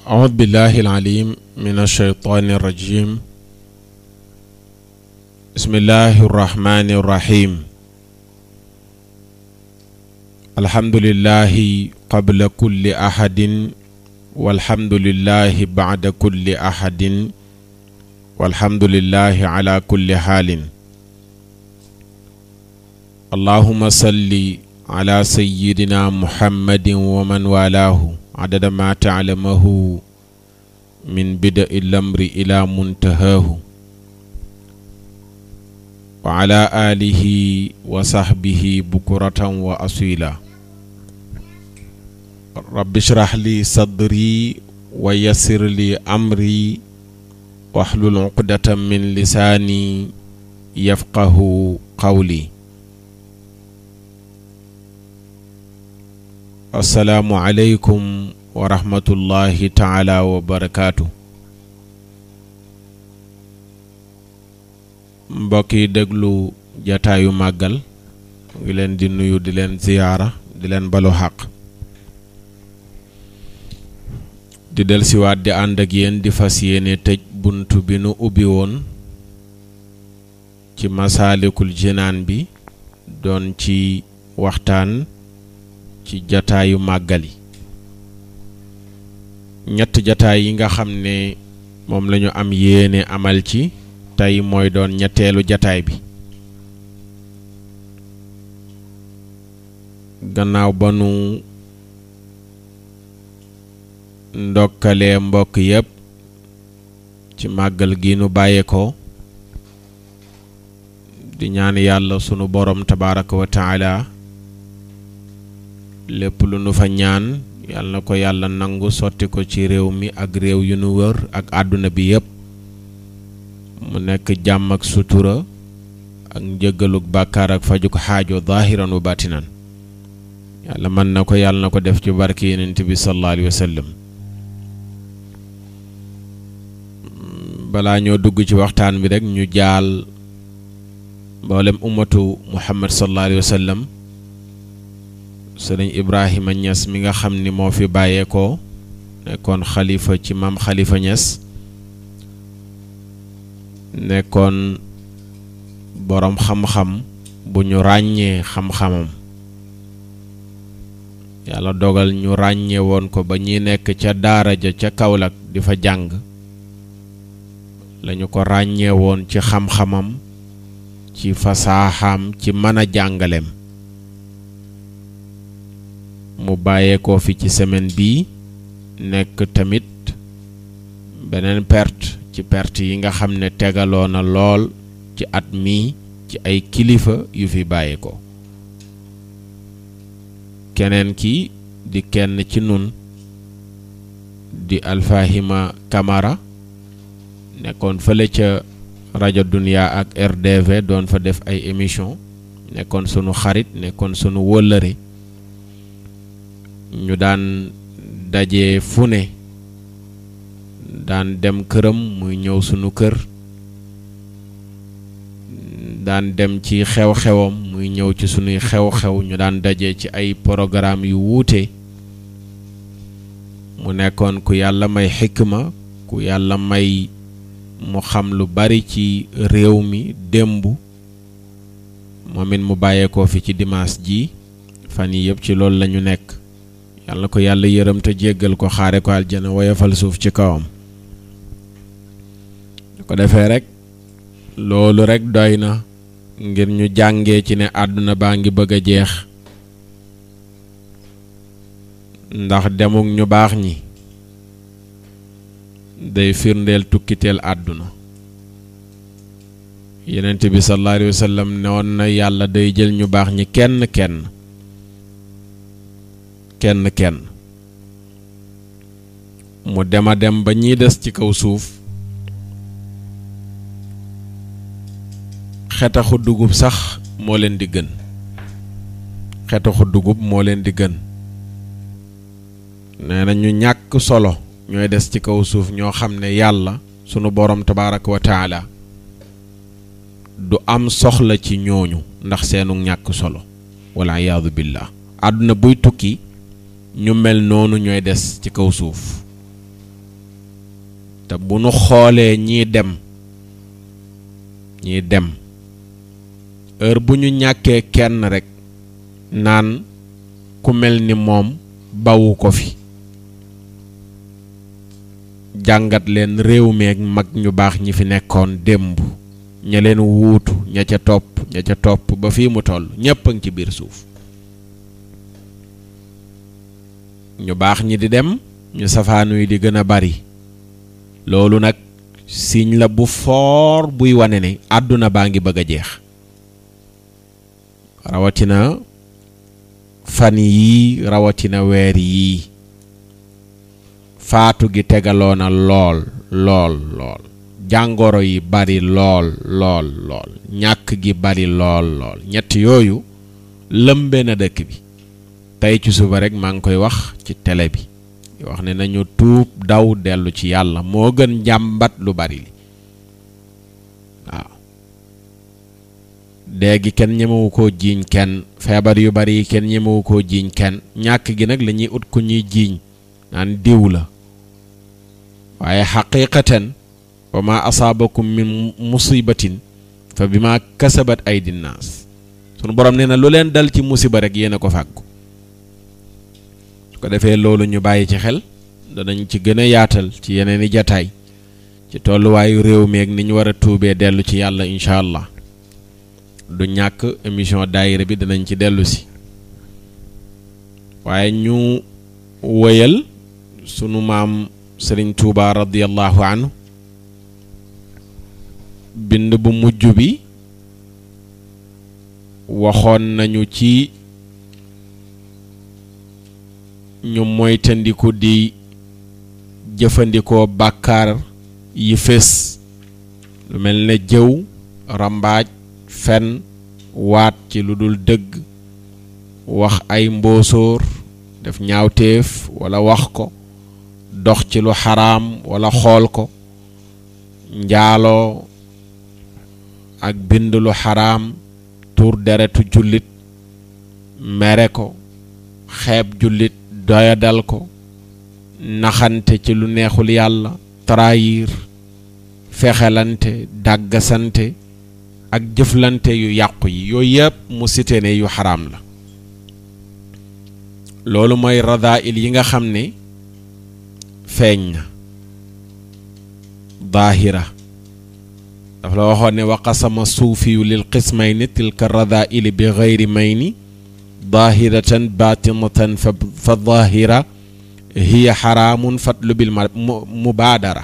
أعوذ بالله العليم من الشيطان الرجيم. بسم الله الرحمن الرحيم. الحمد لله قبل كل أحد والحمد لله بعد كل أحد والحمد لله على كل حال. اللهم صل على سيدنا محمد ومن والاه عدد ما تعلمه من بدء الأمر إلى منتهاه وعلى آله وصحبه بكرة وأصيلا. رب اشرح لي صدري ويسر لي أمري واحلل عقدة من لساني يفقه قولي. السلام عليكم ورحمة الله تعالى وبركاته. mbokki déglu jataayu màggal ngi leen di nuyu di leen ziyaara di leen balu xaq di delsiwaat di ànd ak yéen di fas yéene tëj bunt bi nu ubbi woon ci masaalikul jinaan bi doon ci waxtaan ci jataayu màggali ñett jataay yi nga xam ne moom lañu am yéene amal ci tey mooy doon ñetteelu jataay bi gannaaw ba nu ndokkalee mbokk yépp ci màggal gi nu bàyyeekoo di ñaan yàlla sunu borom tabaaraka wa taala lépp lu nu fa ñaan yàlla na ko yàlla nangu sotti ko ci réew mi ak réew yu nu wër ak àdduna bi yépp mu nekk jàmm ak sutura ak njëggaluk bàkkaar ak fajuk xaajo zaahiran wa baatinan yàlla mën na ko yàlla na ko def ci barke Yonent bi sallallahu alayhi wa sallam. balaa ñoo dugg ci waxtaan bi rek ñu jaal mboolem ummatu Muhammad sallallahu alayhi wa sallam sëriñ Ibrahima Niass mi nga xam ni moo fi bàyyeekoo nekkoon xalifa ci maam Xalifa Niass nekkoon boroom xam-xam bu ñu ràññee xam-xamam yàlla dogal ñu ràññee woon ko ba ñuy nekk ca daara ja ca Kaolack di fa jàng lañu ko ràññee woon ci xam-xamam ci fasaaxam ci mën a jàngaleem mu bàyyeekoo fi ci semaine bii nekk tamit beneen perte ci perte yi nga xam ne tegaloo na lool ci at mi ci ay kilifa yu fi bàyyeekoo keneen ki di kenn ci nun di Alfahima Camara nekkoon fële ca rajo Dunya ak RDV doon fa def ay émission nekkoon sunu xarit nekkoon sunu wóllëre ñu daan daje fu ne daan dem këram muy ñëw sunu kër daan dem ci xew-xewam muy ñëw ci sunuy xew-xew ñu daan daje ci ay programme yu wuute mu nekkoon ku yàlla may xikma ku yàlla may mu xam lu bari ci réew mi démb moom it mu bàyyeekoo fi ci dimanche ji fan yi yëpp ci loolu lañu nekk yàlla ko yàlla yërëm te jéggal ko xaare ko aljana woyofal suuf ci kawam ko defee rek loolu rek doy na ngir ñu jàngee ci ne àdduna baa ngi bëgg a jeex ndax demuk ñu baax ñi day firndeel tukkiteel àdduna Yonent bi sallallahu alayhi wa sallam ne woon na yàlla day jël ñu baax ñi kenn kenn mu dema dem ba ñiy des ci kaw suuf xetaxu dugub sax moo leen di gën xetaxu dugub moo leen di gën nee na ñu ñàkk solo ñooy des ci kaw suuf ñoo xam ne yàlla sunu borom tabaaraka wa taala du am soxla ci ñooñu ndax seenu ñàkk solo wala iyaadu billah àdduna buy tukki ñu mel noonu ñooy des ci kaw suuf te bu nu xoolee ñii dem heure bu ñu ñàkkee kenn rek naan ku mel ni moom bawu ko fi jàngat leen réew meek mag ñu baax ñi fi nekkoon démb ña leen wuutu ña ca topp ba fii mu toll ñépp a ngi ci biir suuf ñu baax ñi di dem ñu safaanu yi di gën a bari loolu nag signe la bu foor buy wane ne àdduna baa ngi bëgg a jeex rawatina fan yii rawatina weer yii faatu gi tegaloona lool jàngoro yi bari lool ñàkk gi bari lool ñett yooyu lëmbe na dëkk bi tey ci suba rek maa ngi koy wax ci télé bi wax ne nañu tuub daw dellu ci yàlla moo gën njàmbat lu bari li waaw léegi kenn ñemewu koo jiiñ kenn feebar yu bari yi kenn ñemewu koo jiiñ kenn ñàkk gi nag la ñuy ut ku ñuy jiiñ naan diw la waaye xaqiqatan wa ma asaabakum min musibatin fa bi ma kasabat aydi nnaas sunu borom nee na lu leen dal ci musiba rek yéen a ko fàggu su ko defee loolu ñu bàyyi ci xel danañ ci gën a yaatal ci yeneen i jataay ci tolluwaayu réew mi ak ni ñu war a tuubee dellu ci yàlla incha allah du ñàkk émission daayira bi danañ ci dellu si waaye ñu wëyal sunu maam Sëriñ Tuuba radiyallahu anhu bind bu mujj bi waxoon nañu ci ñu moytandiku di jëfandikoo bàkkaar yi fés lu mel ne jëw rambaaj fen waat ci lu dul dëgg wax ay mboosóor def ñaawteef wala wax ko dox ci lu xaraam wala xool ko njaaloo ak bind lu xaraam tuur deretu jullit mere ko xeeb jullit doyadal ko naxante ci lu neexul yàlla trahir fexelante dàggasante ak jëflante yu yàqu yi yooyu yëpp mu cité ne yu xaraam la loolu mooy radaa'il yi nga xam ne feeñ na daahira dafa la waxoon ne wa qasama suufiyu lil qismayni tilka radaa'ili bi gayri mayni daahiratan baatinatan fa daahira hiya xaraamun fatlu bil mubaadara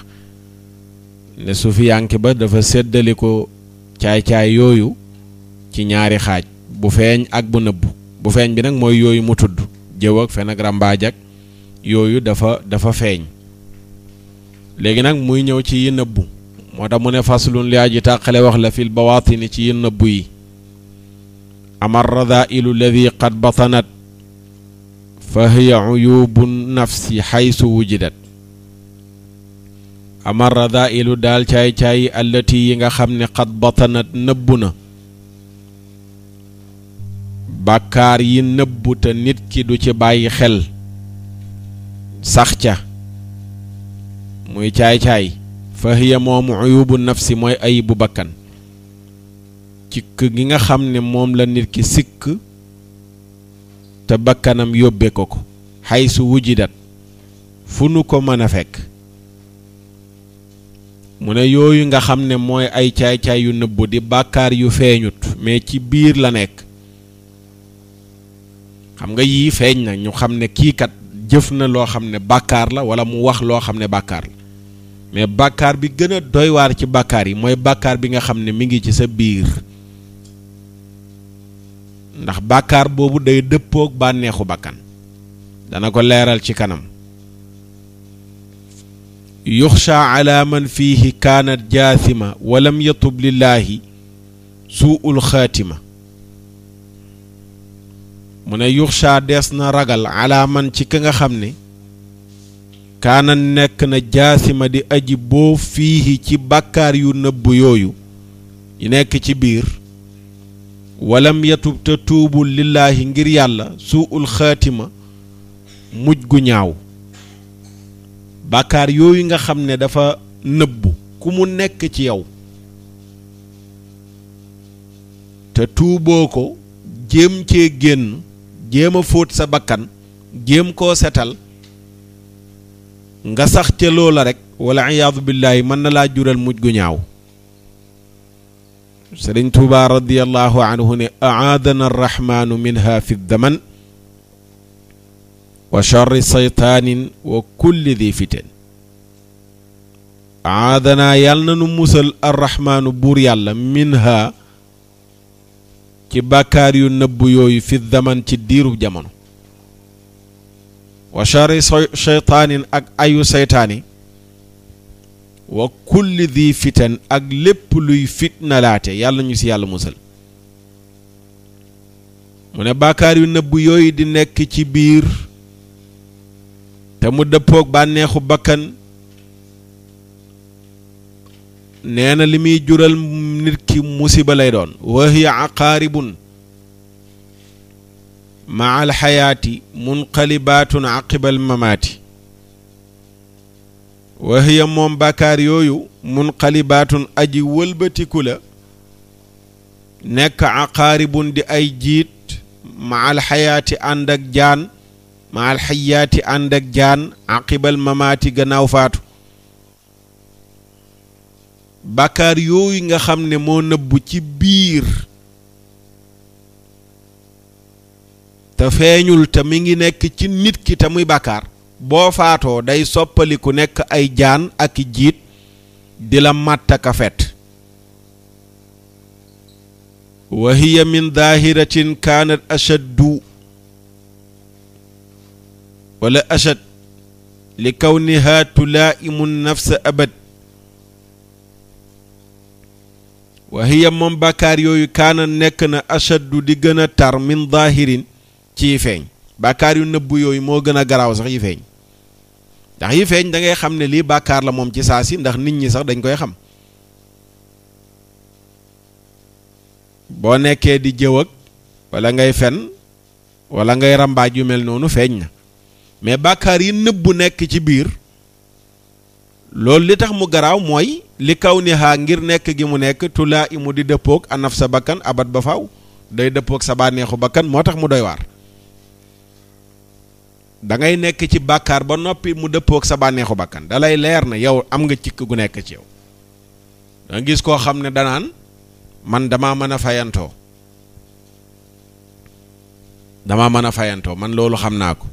ne suufiyanke ba dafa séddali ko caay-caay yooyu ci ñaari xaaj bu feeñ ak bu nëbbu bu feeñ bi nag mooy yooyu mu tudd jëw ak fen ak rambaaj ak yooyu dafa feeñ léegi nag muy ñëw ci yi nëbbu moo tax mu ne faslun li aji tàqale wax la fil bawaatini ci yi nëbbu yi amar radailu alladi qad batanat fa hiya uyubu nafsi xaysu wujidat amar radailu daal caay-caay allati yi nga xam ne qad batanat nëbbu na bàkkaar yi nëbbu te nit ki du ci bàyyi xel sax ca muy caay-caay fa hiya moomu uyubu nafsi mooy ayibu bakkan cikk gi nga xam ne moom la nit ki sikk te bakkanam yóbbe ko ko xaysu wujidat fu nu ko mën a fekk mu ne yooyu nga xam ne mooy ay caay-caay yu nëbbu di bàkkaar yu feeñut mais ci biir la nekk xam nga yii feeñ na ñu xam ne kii kat jëf na loo xam ne bàkkaar la wala mu wax loo xam ne bàkkaar la mais bàkkaar bi gën a doy waar ci bàkkaar yi mooy bàkkaar bi nga xam ne mi ngi ci sa biir ndax bàkkaar boobu day dëppook bànneexu bakkan dana ko leeral ci kanam yuxsha ala man fiihi kaanat jaathima walam yatub lillaahi suu'ul xaatima mu ne yuxsha dees na ragal ala man ci ka nga xam ne kaana nekk na jaasima di aji boo fiihi ci bàkkaar yu nëbb yooyu yi nekk ci biir walam yatub te tuubul lillaahi ngir yàlla suu'ul xaatima mujj gu ñaaw bàkkaar yooyu nga xam ne dafa nëbbu ku mu nekk ci yow te tuuboo ko jéem cee génn jéem a fóot sa bakkan jéem koo setal nga sax ca loola rek wala iyaadu billaahi mën na laa jural mujj gu ñaaw Sëriñ Tuubaa radiyallahu anhu ne aadana arrahmaanu minha fi daman wa charri saytaanin wa kulli di fitan aadanaa yàlla na nu musal arrahmaanu buur yàlla minha ci bàkkaar yu nëbb yooyu fi daman ci diiru jamono wa charri saytaanin ak ayu saytaani wa kulli di fitan ak lépp luy fitnalaate yàlla ñu ci yàlla musal mu ne bàkkaar yu nëbb yooyu di nekk ci biir te mu dëppoog bànneexu bakkan nee na li muy jural nit ki musiba lay doon wa hiya aqaaribun maa alxayaati munqalibaatun aqibal mamaati wa hiya moom bàkkaar yooyu munqalibaatun aji wëlbatiku la nekk aqaaribun di ay jiit maa alxayaati ànd ak jaan maa alxayaati ànd ak jaan aqibal mamaati gannaaw faatu bàkkaar yooyu nga xam ne moo nëbbu ci biir te feeñul te mi ngi nekk ci nit ki te muy bàkkaar boo faatoo day soppaliku nekk ay jaan ak jiit di la màttaka fet wa hiya min daahiratin kaanat ashaddu wala ashad li kawniha tulaa'imu nafsa abad wa hiya moom bàkkaar yooyu kaana nekk na ashaddu di gën a tar min daahirin ci feeñ bàkkaar yu nëbbu yooyu moo gën a garaaw sax yi feeñ ndax yi feeñ da ngay xam ne lii bàkkaar la moom ci saa si ndax nit ñi sax dañ koy xam boo nekkee di jëw ak wala ngay fen wala ngay rambaaj yu mel noonu feeñ na mais bàkkaar yi nëbbu nekk ci biir loolu li tax mu garaaw mooy li kaw ni xaa ngir nekk gi mu nekk tulaa imu di dëppoog anaf sa bakkan abat ba faaw day dëppoog sa bànneexu bakkan moo tax mu doy waar da ngay nekk ci bàkkaar ba noppi mu dëppoog sa bànneexu bakkan da lay leer na yow am nga cikk gu nekk ci yow da gis koo xam ne danaan man damaa mën a fayantoo man loolu xam naa ko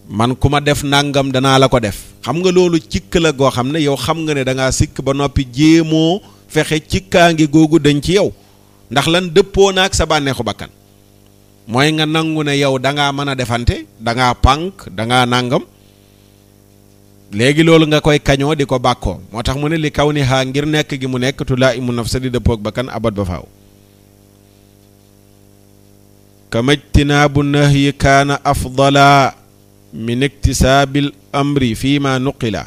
man ku ma def nàngam danaa la ko def xam nga loolu cikk la goo xam ne yow xam nga ne da ngaa sikk ba noppi jéemoo fexe cikkaangi googu dañ ci yow ndax lan dëppoo naag sa bànneexu bakkan mooy nga nangu ne yow da ngaa mën a defante da ngaa pànk da ngaa nàngam léegi loolu nga koy kañoo di ko bàkkoo moo tax mu ne li kaw ni xaa ngir nekk gi mu nekk tulaa imu nafsa di dëppoog bakkan abat ba faaw kamajtinaabu nahyi kaana afdala min iktisaabil amri fii ma nuqila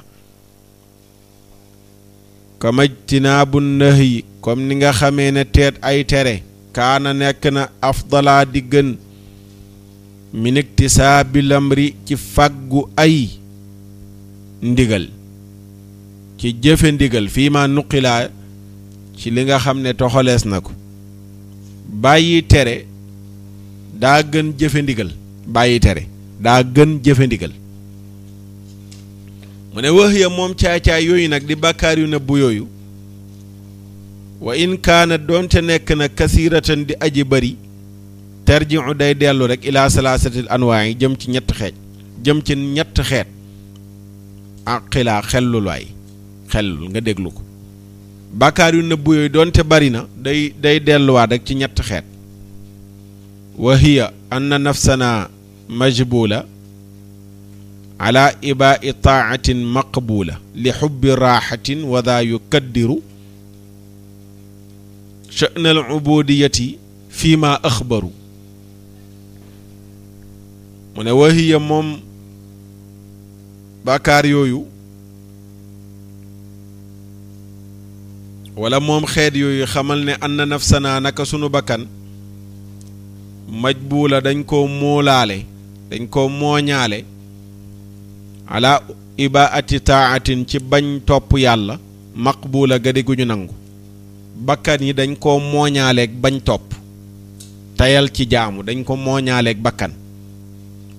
kamajtinaabu nahyi comme ni nga xamee ne teet ay tere kaana nekk na afdala di gën min iktisaabil amri ci fàggu ay ndigal ci jëfe ndigal fii ma nuqila ci li nga xam ne toxalees na ko bàyyi tere daa gën jëfe ndigal bàyyi tere daa gën jëfe ndigal mu ne wax ya moom caay-caay yooyu nag di bàkkaar yu nëbbu yooyu wa in kaana doonte nekk na kasiratan di aji bari tarji'u day dellu rek ila salaasatil anwaa yi jëm ci ñett xeet ak xilaa xellul waay xellul nga déglu ko bàkkaar yu nëbbu yooyu doonte bari na day delluwaat rek ci ñett xeet wa hiya anna nafsana majbula ala ibaa'i taatin maqbula li xubbi raaxatin wa daa yukaddiru sha'na al ubudiyati fi ma axbaru mu ne wa hiya moom bàkkaar yooyu wala moom xeet yooyu xamal ne anna nafsana naka sunu bakkan majbuula dañ koo moolaale dañ koo mooñaale ala ibaati taatin ci bañ topp yàlla maqbula gadi gu ñu nangu bakkan yi dañ ko mooñaaleeg bañ topp tayal ci jaamu dañ ko mooñaaleeg bakkan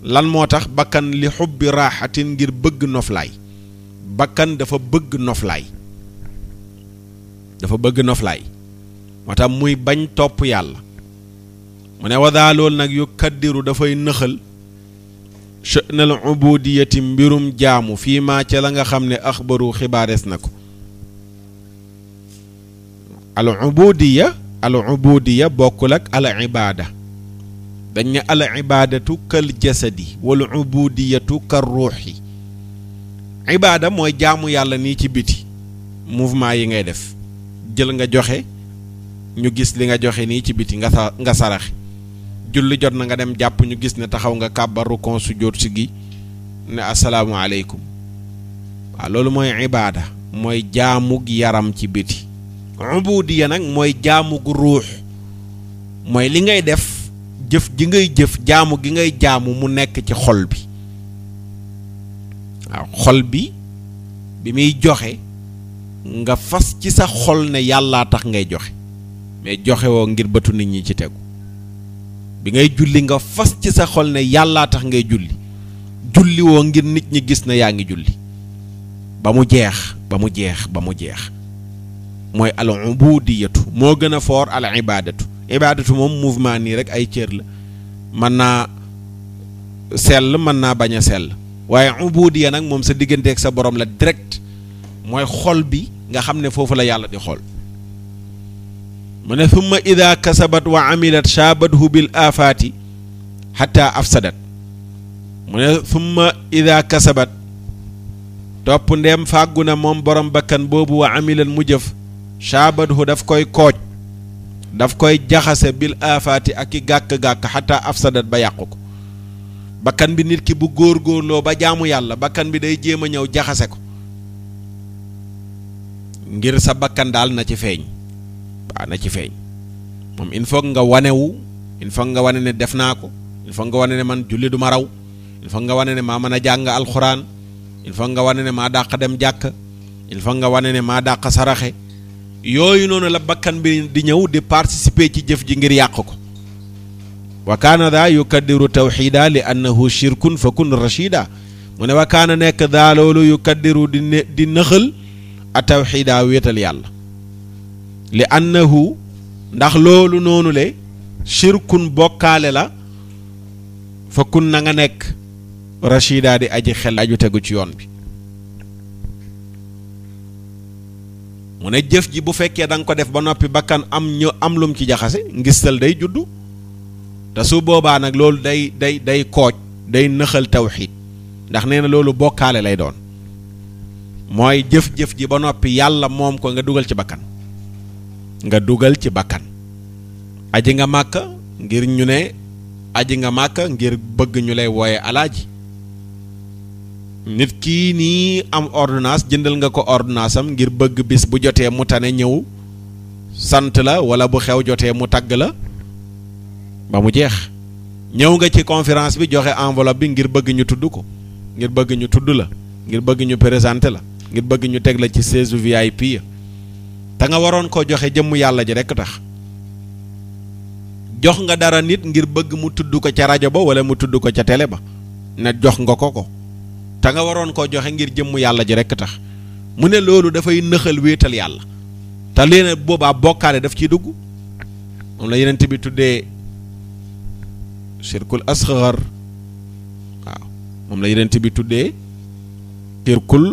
lan moo tax bakkan li xubbi raaxatin ngir bëgg noflaay bakkan dafa bëgg noflaay moo tax muy bañ topp yàlla mu ne wadaa loolu nag yu kaddiru dafay nëxal sha'nal ubudiyati mbirum jaamu fii maa ca la nga xam ne axbaru xibaarees na ko al ubudiya bokkul ak al ibaada dañ ne al ibaadatu kal jasadi wal ubudiyatu kar ruuxi ibaada mooy jaamu yàlla nii ci biti mouvement yi ngay def jël nga joxe ñu gis li nga joxe nii ci biti nga saraxe julli jot na nga dem jàpp ñu gis ne taxaw nga kàbbaru kon sujjóot si gi ne assalaamu aleykum waaw loolu mooy ibaada mooy jaamug yaram ci biti ubudiya nag mooy jaamug ruux mooy li ngay def jëf ji ngay jëf jaamu gi ngay jaamu mu nekk ci xol bi waaw xol bi muy joxe nga fas ci sa xol ne yàllaa tax ngay joxe mais joxe woo ngir bëtu nit ñi ci tegu bi ngay julli nga fas ci sa xol ne yàllaa tax ngay julli woo ngir nit ñi gis na yaa ngi julli ba mu jeex mooy al ubudiyatu moo gën a foor al ibaadatu moom mouvement nii rek ay cër la mën naa sell mën naa bañ a sell waaye ubudiya nag moom sa digganteeg sa borom la direct mooy xol bi nga xam ne foofu la yàlla di xool mu ne thumma ida kasabat wa amilat shaabadhu bil afaati xatta afsadat mu ne thumma ida kasabat topp ndeem fàggu na moom borom bakkan boobu wa amilat mu jëf shaabadhu daf koy kooj daf koy jaxase bil afaati ak i gàkk-gàkk xatta afsadat ba yàqu ko bakkan bi nit ki bu góor-góorloo ba jaamu yàlla bakkan bi day jéem a ñëw jaxase ko ngir sa bakkan daal na ci feeñ moom il faut nga wanewu il faut nga wane ne def naa ko il faut nga wane ne man julli du ma raw il faut nga wane ne maa mën a jàng alxuraan il faut nga wane ne maa dàq dem jàkk il faut nga wane ne maa dàq saraxe yooyu noonu la bakkan bi di ñëw di participer ci jëf ji ngir yàq ko wa kaana daa yukaddiru tawxiida li annahu shirkun fa kun rachida mu ne wa kaana nekk daa loolu yukaddiru di nëxal a tawxiida wéetal yàlla li annahu ndax loolu noonu le shirkun bokkaale la fa kun na nga nekk rachida di aji xel aju tegu ci yoon bi mu ne jëf ji bu fekkee da nga ko def ba noppi bakkan am lum ci jaxase ngistal day juddu te su boobaa nag loolu day kooj day nëxal tawxiid ndax nee na loolu bokkaale lay doon mooy jëf-jëf ji ba noppi yàlla moom ko nga dugal ci bakkan aji nga màkka ngir ñu ne aji nga màkka ngir bëgg ñu lay wooye alaaji nit kii nii am ordonnance jëndal nga ko ordonnance am ngir bëgg bis bu jotee mu tane ñëw sant la wala bu xew jotee mu tagg la ba mu jeex ñëw nga ci conférence bi joxe enveloppe bi ngir bëgg ñu tudd ko ngir bëgg ñu tudd la ngir bëgg ñu présenté la ngir bëgg ñu teg la ci siège VIP ya te nga waroon koo joxe jëmm yàlla ji rekk tax jox nga dara nit ngir bëgg mu tudd ko ca rajo ba wala mu tudd ko ca télé ba ne jox nga ko te nga waroon koo joxe ngir jëmm yàlla ji rekk tax mu ne loolu dafay nëxal wéetal yàlla te léena boobaa bokkaale daf ciy dugg moom la yenent bi tuddee shirkul asghar waaw moom la yenent bi tuddee shirkul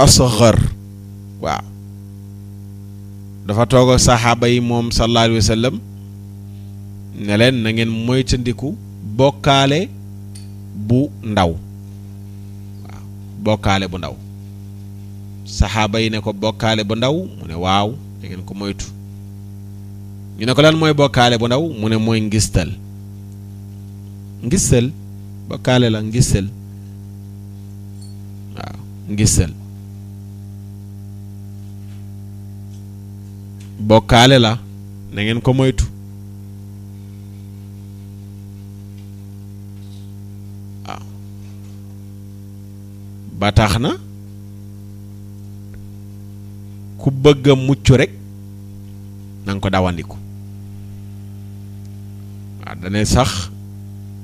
asghar waaw dafa toog ak saxaaba yi moom sallallahu alayhi wa sallam ne leen na ngeen moytandiku bokkaale bu ndaw waaw bokkaale bu ndaw saxaaba yi ne ko bokkaale bu ndaw mu ne waaw da ngeen ko moytu ñu ne ko lan mooy bokkaale bu ndaw mu ne mooy ngistal bokkaale la ngistal waaw ngistal bokkaale la na ngeen ko moytu waaw ba tax na ku bëgg a mucc rek nanga ko dawandiku waaw dane sax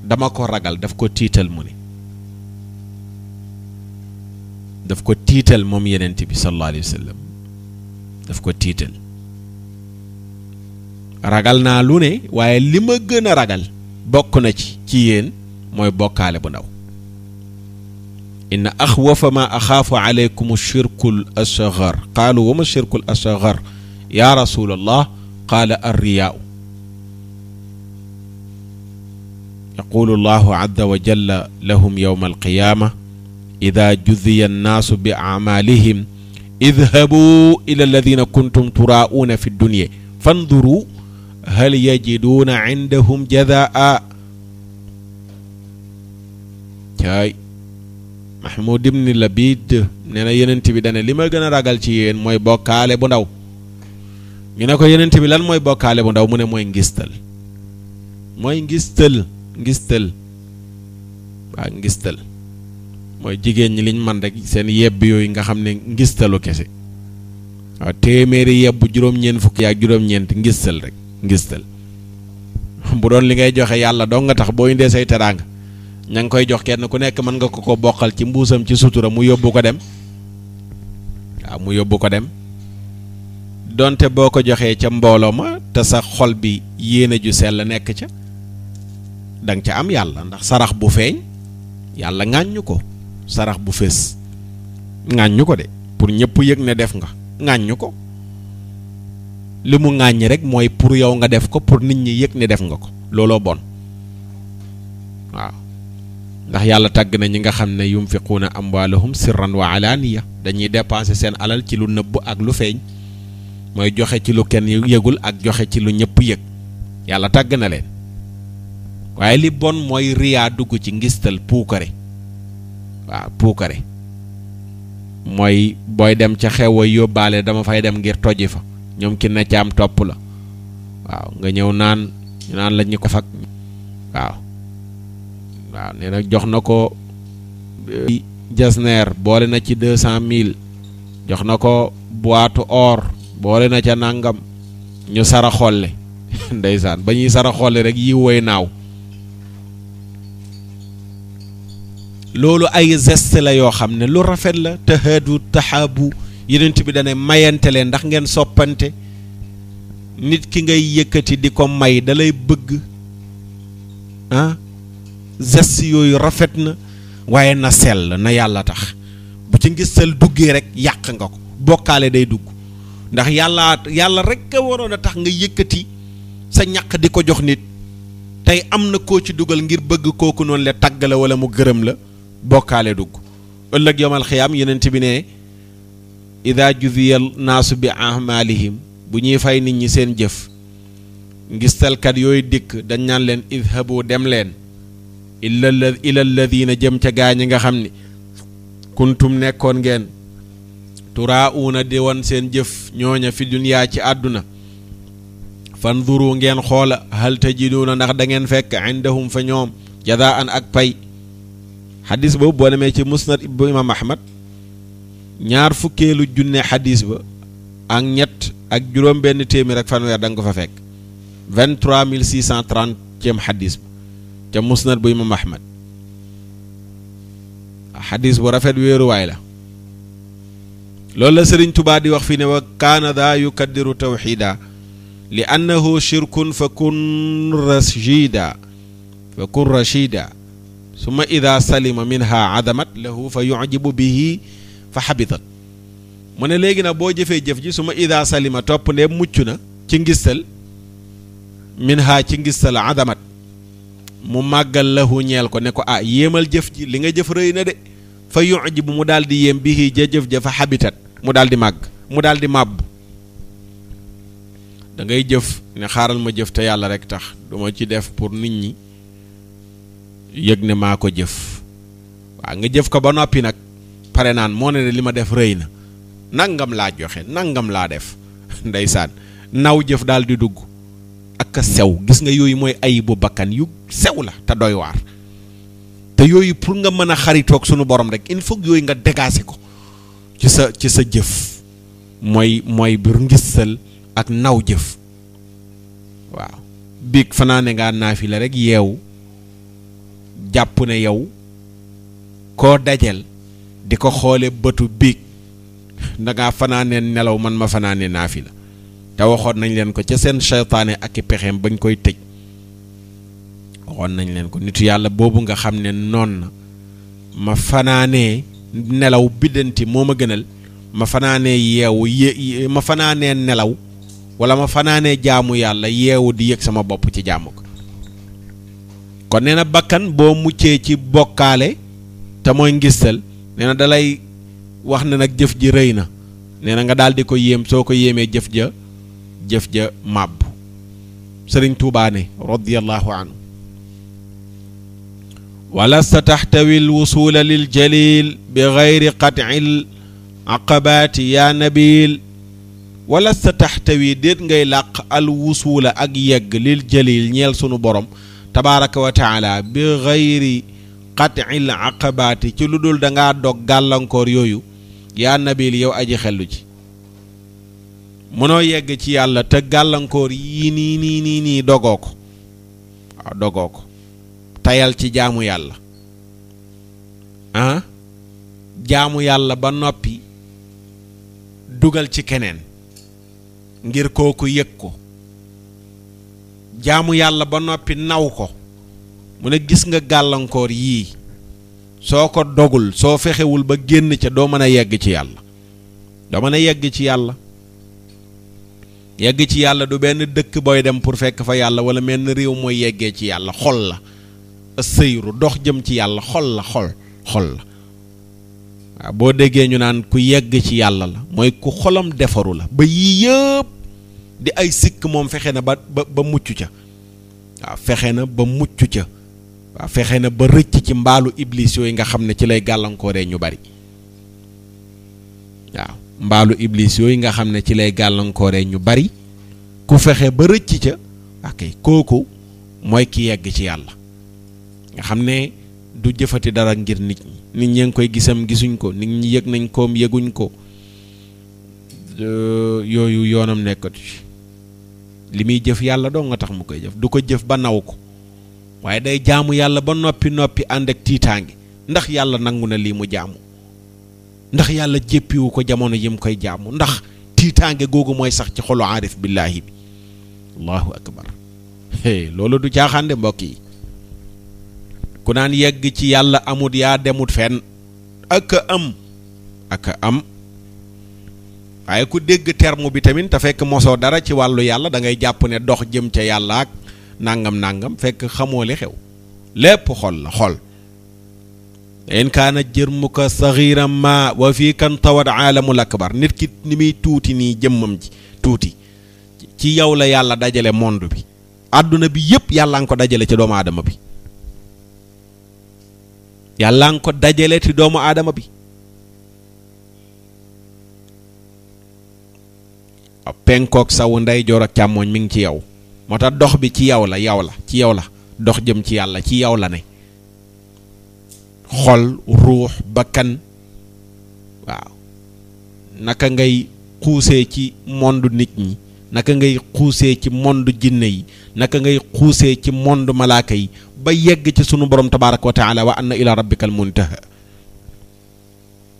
dama ko ragal daf ko tiital mu ne daf ko tiital moom yenent bi sallallahu alayhi wa sallam daf ko tiital ragal naa lu ne waaye li ma gën a ragal bokk na ci yéen mooy bokkaale bu ndaw inna axwafa ma axaafu alaykum shirkul asghar qaalu wa ma shirkul asghar ya rasulallah qaala arriyaau yaqulu allahu azza wa jalla lahum yawma alqiyama ida juziya annaasu bi amalihim idhabu ila alladina kuntum turaa'uuna fi dunya fanduru hal yajiduuna indahum jazaa caay Mahmoud ibn Labid nee na yenent bi dane li ma gën a ragal ci yéen mooy bokkaale bu ndaw ñu ne ko yenent bi lan mooy bokkaale bu ndaw mu ne mooy ngistal mooy ngistal waa ngistal mooy jigéen ñi liñ man rek seen yebb yooyu nga xam ne ngistalu kese waaw téeméeri yebb juróom-ñeent fukki ak juróom-ñeent ngistal rek ngistal bu doon li ngay joxe yàlla doo nga tax boo indee say teraanga ña ngi koy jox kenn ku nekk mën nga ko bokkal ci mbuusam ci sutura mu yóbbu ko dem waaw mu yóbbu ko dem donte boo ko joxee ca mbooloo ma te sa xol bi yéene ju sell nekk ca danga ca am yàlla ndax sarax bu feeñ yàlla ŋàññu ko sarax bu fés ŋàññu ko de pour ñëpp yëg ne def nga ŋàññu ko li mu ŋàññi rek mooy pour yow nga def ko pour nit ñi yëg ne def nga ko looloo bon waaw ndax yàlla tàgg na ñi nga xam ne yunfiquuna amwaalahum sirran wa alaaniya dañuy dépenser seen alal ci lu nëbb ak lu feeñ mooy joxe ci lu kenn yëgul ak joxe ci lu ñëpp yëg yàlla tàgg na leen waaye li bon mooy riyaa dugg ci ngistal puukare waaw puukare mooy booy dem ca xew a yóbbaale dama fay dem ngir toji fa ñoom ki ne caam topp la waaw nga ñëw naan ñu naan la ñu ko fag waaw nee na jox na ko jasneer boole na ci 200,000 jox na ko boîte or boole na ca nangam ñu sara xolle ndeysaan ba ñuy sara xolle rek yi woy naaw loolu ay geste la yoo xam ne lu rafet la tahaadu tahaabu yenent bi dane mayante leen ndax ngeen soppante nit ki ngay yëkkati di ko may dalay bëgg geste yooyu rafet na waaye na sell na yàlla tax bu ci ngistal duggee rek yàq nga ko bokkaale day dugg ndax yàlla rek a waroon a tax nga yëkkati sa ñaq di ko jox nit tey am na koo ci dugal ngir bëgg kooku noonu la tagg la wala mu gërëm la bokkaale dugg ëllëg yawmal xiyaam yenent bi ne ida juziya naasu bi amalihim bu ñuy fay nit ñi seen jëf ngistalkat yooyu dikk dañ naan leen idhabu dem leen ila alladina jëm ca gaañi nga xam ni kuntum nekkoon ngeen turaa'uuna di won seen jëf ñooña fi duniyaa ci àdduna fanzuru ngeen xoola hal tajiduuna ndax da ngeen fekk indahum fa ñoom jazaan ak pay xadis boobu boo demee ci musnad bu imam ahmad 20 junne xadis ba ak ñett ak juróom benn téeméer ak fanweer da nga ko fa fekk 23630 xadis ba ca musnad bu imam ahmad xadis bu rafet wéeruwaay la loolu la sëriñ Tubaa di wax fi ne wa kaana daa yukaddiru tawxida li annahu shirkun fa kun rashida summa ida salima minha adamat lahu fa yujibu bihi fa xabitat mu ne léegi nag boo jëfee jëf ji summa ida salima topp ne mucc na ci ngistal minha ci ngistal adamat mu màggal lahu ñeel ko ne ko yéemal jëf ji li nga jëf rëy na de fa yujibu mu daal di yéem bihi jëf ja fa xabitat mu daal di màgg mu daal di màbb da ngay jëf ne xaaral ma jëf te yàlla rek tax duma ci def pour nit ñi yëg ne maa ko jëf waaw nga jëf ko ba noppi nag pare naan moo ne li ma def rëy na nangam laa joxe nangam laa def ndeysaan naw jëf daal di dugg ak sew gis nga yooyu mooy ayibu bakkan yu sew la te doy waar te te yooyu pour nga mën a xaritoog sunu borom rek il faut yooyu nga dégager ko ci sa jëf mooy bir ngistal ak naw jëf. waaw biig fanaane ngaa naafila rek yeewu jàpp ne yow koo dajel di ko xoole bëtu biig dangaa fanaane nelaw man ma fanaane naafila te waxoon nañ leen ko ca seen seytaane ak i pexeem bañ koy tëj waxoon nañ leen ko nitu yàlla boobu nga xam ne noon na ma fanaanee nelaw biddanti moo ma gënal ma fanaanee yeewu ma fanaanee nelaw wala ma fanaanee jaamu yàlla yeewu di yëg sama bopp ci jaamu ko. kon nee na bakkan boo muccee ci bokkaale te mooy ngistal nee na dalay wax ne nag jëf ji rëy na nee na nga daal di ko yéem soo ko yéemee jëf ja màbb. Sëriñ Tuubaa ne radiyallahu anhu walasta taxtawi alwusula lil jalil bi gayri qat'il aqabaati yaa nabil walasta taxtawi déet ngay làq alwusula ak yegg lil jalil ñeel sunu borom tabaraka wa taala bi gayri qat'il aqabaati ci lu dul dangaa dog gàllankoor yooyu yaa nabil yow aji xellu ci mënoo yegg ci yàlla te gàllankoor yii nii dogoo ko waaw dogoo ko tayal ci jaamu yàlla jaamu yàlla ba noppi dugal ci keneen ngir kooku yëg ko jaamu yàlla ba noppi naw ko mu ne gis nga gàllankoor yii soo ko dogul soo fexewul ba génn ca doo mën a yegg ci yàlla doo mën a yegg ci yàlla yegg ci yàlla du benn dëkk booy dem pour fekk fa yàlla wala menn réew mooy yeggee ci yàlla xol la sëyru dox jëm ci yàlla xol la xol la waaw boo déggee ñu naan ku yegg ci yàlla la mooy ku xolam defaru la ba yii yëpp di ay sikk moom fexe na ba mucc ca waaw fexe na ba mucc ca waaw fexe na ba rëcc ci mbaalu iblis yooyu nga xam ne ci lay gàllankooree ñu bari waaw mbaalu iblis yooyu nga xam ne ci lay gàllankooree ñu bari ku fexe ba rëcc ca ak kooku mooy ki yegg ci yàlla nga xam ne du jëfati dara ngir nit ñi ngi koy gisam gisuñ ko nit ñi yëg nañ koom yëguñ ko yooyu yoonam nekkatu ci li muy jëf yàlla doo nga tax mu koy jëf du ko jëf ba naw ko waaye day jaamu yàlla ba noppi ànd ak tiitaange ndax yàlla nangu na lii mu jaamu ndax yàlla jéppiwu ko jamono yi mu koy jaamu ndax tiitaange googu mooy sax ci xolu aarif billaahi bi allahu akbar loolu du caaxaande mbokk yi ku naan yegg ci yàlla amut yaa demut fenn ak am waaye ku dégg terme bi tamit te fekk mosoo dara ci wàllu yàlla da ngay jàpp ne dox jëm ca yàlla ak nangam fekk xamoo li xew lépp xol la xol in kaana jërmuka saxiiran ma wa fii kan tawat aalamul akbar nit ki ni muy tuuti nii jëmmam ji tuuti ci yow la yàlla dajale monde bi àdduna bi yépp yàlla nga ko dajale ci doomu aadama bi yàlla nga ko dajale ci doomu aadama bi penkook sawu ndeyjoor ak càmmooñ mi ngi ci yow moo tax dox bi ci yow la ci yow la dox jëm ci yàlla ci yow la ne xol ruux bakkan waaw naka ngay xuusee ci monde nit ñi naka ngay xuusee ci monde jinne yi naka ngay xuusee ci monde malaaka yi ba yegg ci sunu borom tabaaraka wa taala wa anna ila rabbikal muntaha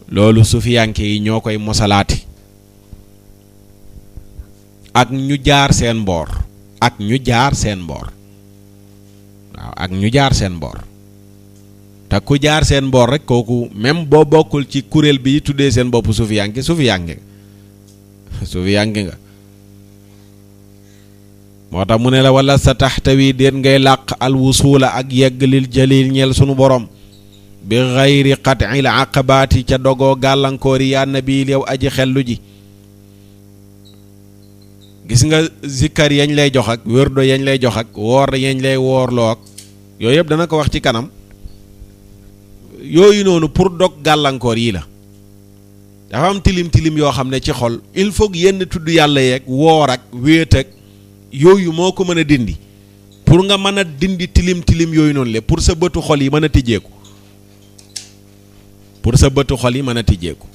loolu sufiyanke yi ñoo koy mosalaati ak ñu jaar seen mboor waaw ak ñu jaar seen mboor te ku jaar seen mboor rek kooku même boo bokkul ci kuréel bi tuddee seen bopp sufiyanke nga moo tax mu ne la wala sa taxtawi déet ngay làq alwusula ak yegg lil jalil ñeel sunu borom bi xayri qat'il aqabaati ca dogoo gàllankoor yi yaa nabil yow aji xellu ji gis nga zikkar yañ lay jox ak wërdo yañ lay jox ak woor yañ lay woorloo ak yooyu yëpp dana ko wax ci kanam yooyu noonu pour dog gàllankoor yi la dafa am tilim yoo xam ne ci xol il faut yenn tudd yàlla yeeg woor ak wéet ak yooyu moo ko mën a dindi pour nga mën a dindi tilim yooyu noonu le pour sa bëtu xol yi mën a tijjeeku pour sa bëtu xol yi mën a tijjeeku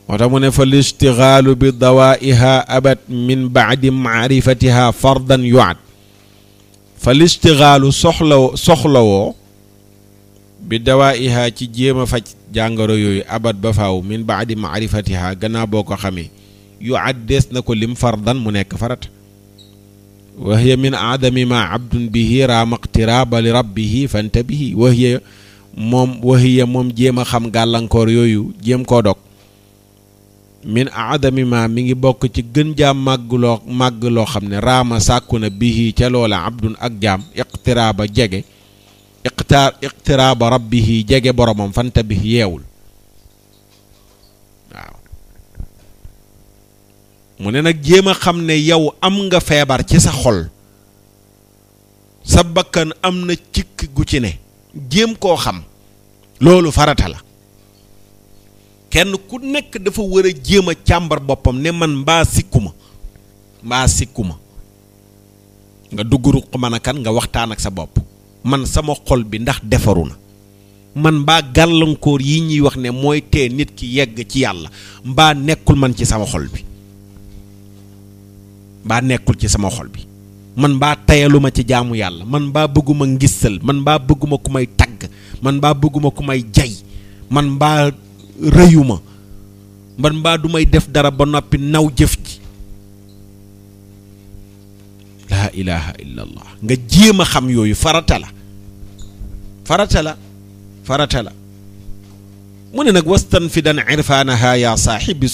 moo tax mu ne fa listigaalu bi dawaiha abad min baadi maarifatiha fardan yuad fa listigaalu soxlawoo bi dawaiha ci jéem a faj jàngoro yooyu abat ba faaw min baadi maarifatiha gannaaw boo ko xamee yuad dees na ko lim fardan mu nekk farata wa hiya min aadami ma abdun bihi raama iqtiraaba li rabbihi fantabihi wa hiya moom jéem a xam gàllankoor yooyu jéem koo dog min aadami ma mi ngi bokk ci gën jaam màgg loo xam ne raama sàkku na bihi ca loola abdun ak jaam iqtiraaba jege iqtiraaba rabbihi jege boromam fantabih yeewul waaw mu ne nag jéem a xam ne yow am nga feebar ci sa xol sa bakkan am na cikk gu ci ne jéem koo xam loolu farata la kenn ku nekk dafa war a jéem a càmbar boppam ne man mbaa sikkuma nga dugg ruq mën a kan nga waxtaan ak sa bopp man sama xol bi ndax defaru na man mbaa gàllankoor yi ñuy wax ne mooy tee nit ki yegg ci yàlla mbaa nekkul man ci sama xol bi mbaa nekkul ci sama xol bi man mbaa tayaluma ci jaamu yàlla man mbaa bëgguma ngistal man mbaa bëgguma ku may tagg man mbaa bëgguma ku may jay man mbaa rëyuma man mbaa du may def dara ba noppi naw jëf ji laa ilaha illa allah nga jéem a xam yooyu farata la mu ne nag wastanfidan irfaanaha yaa saaxi bi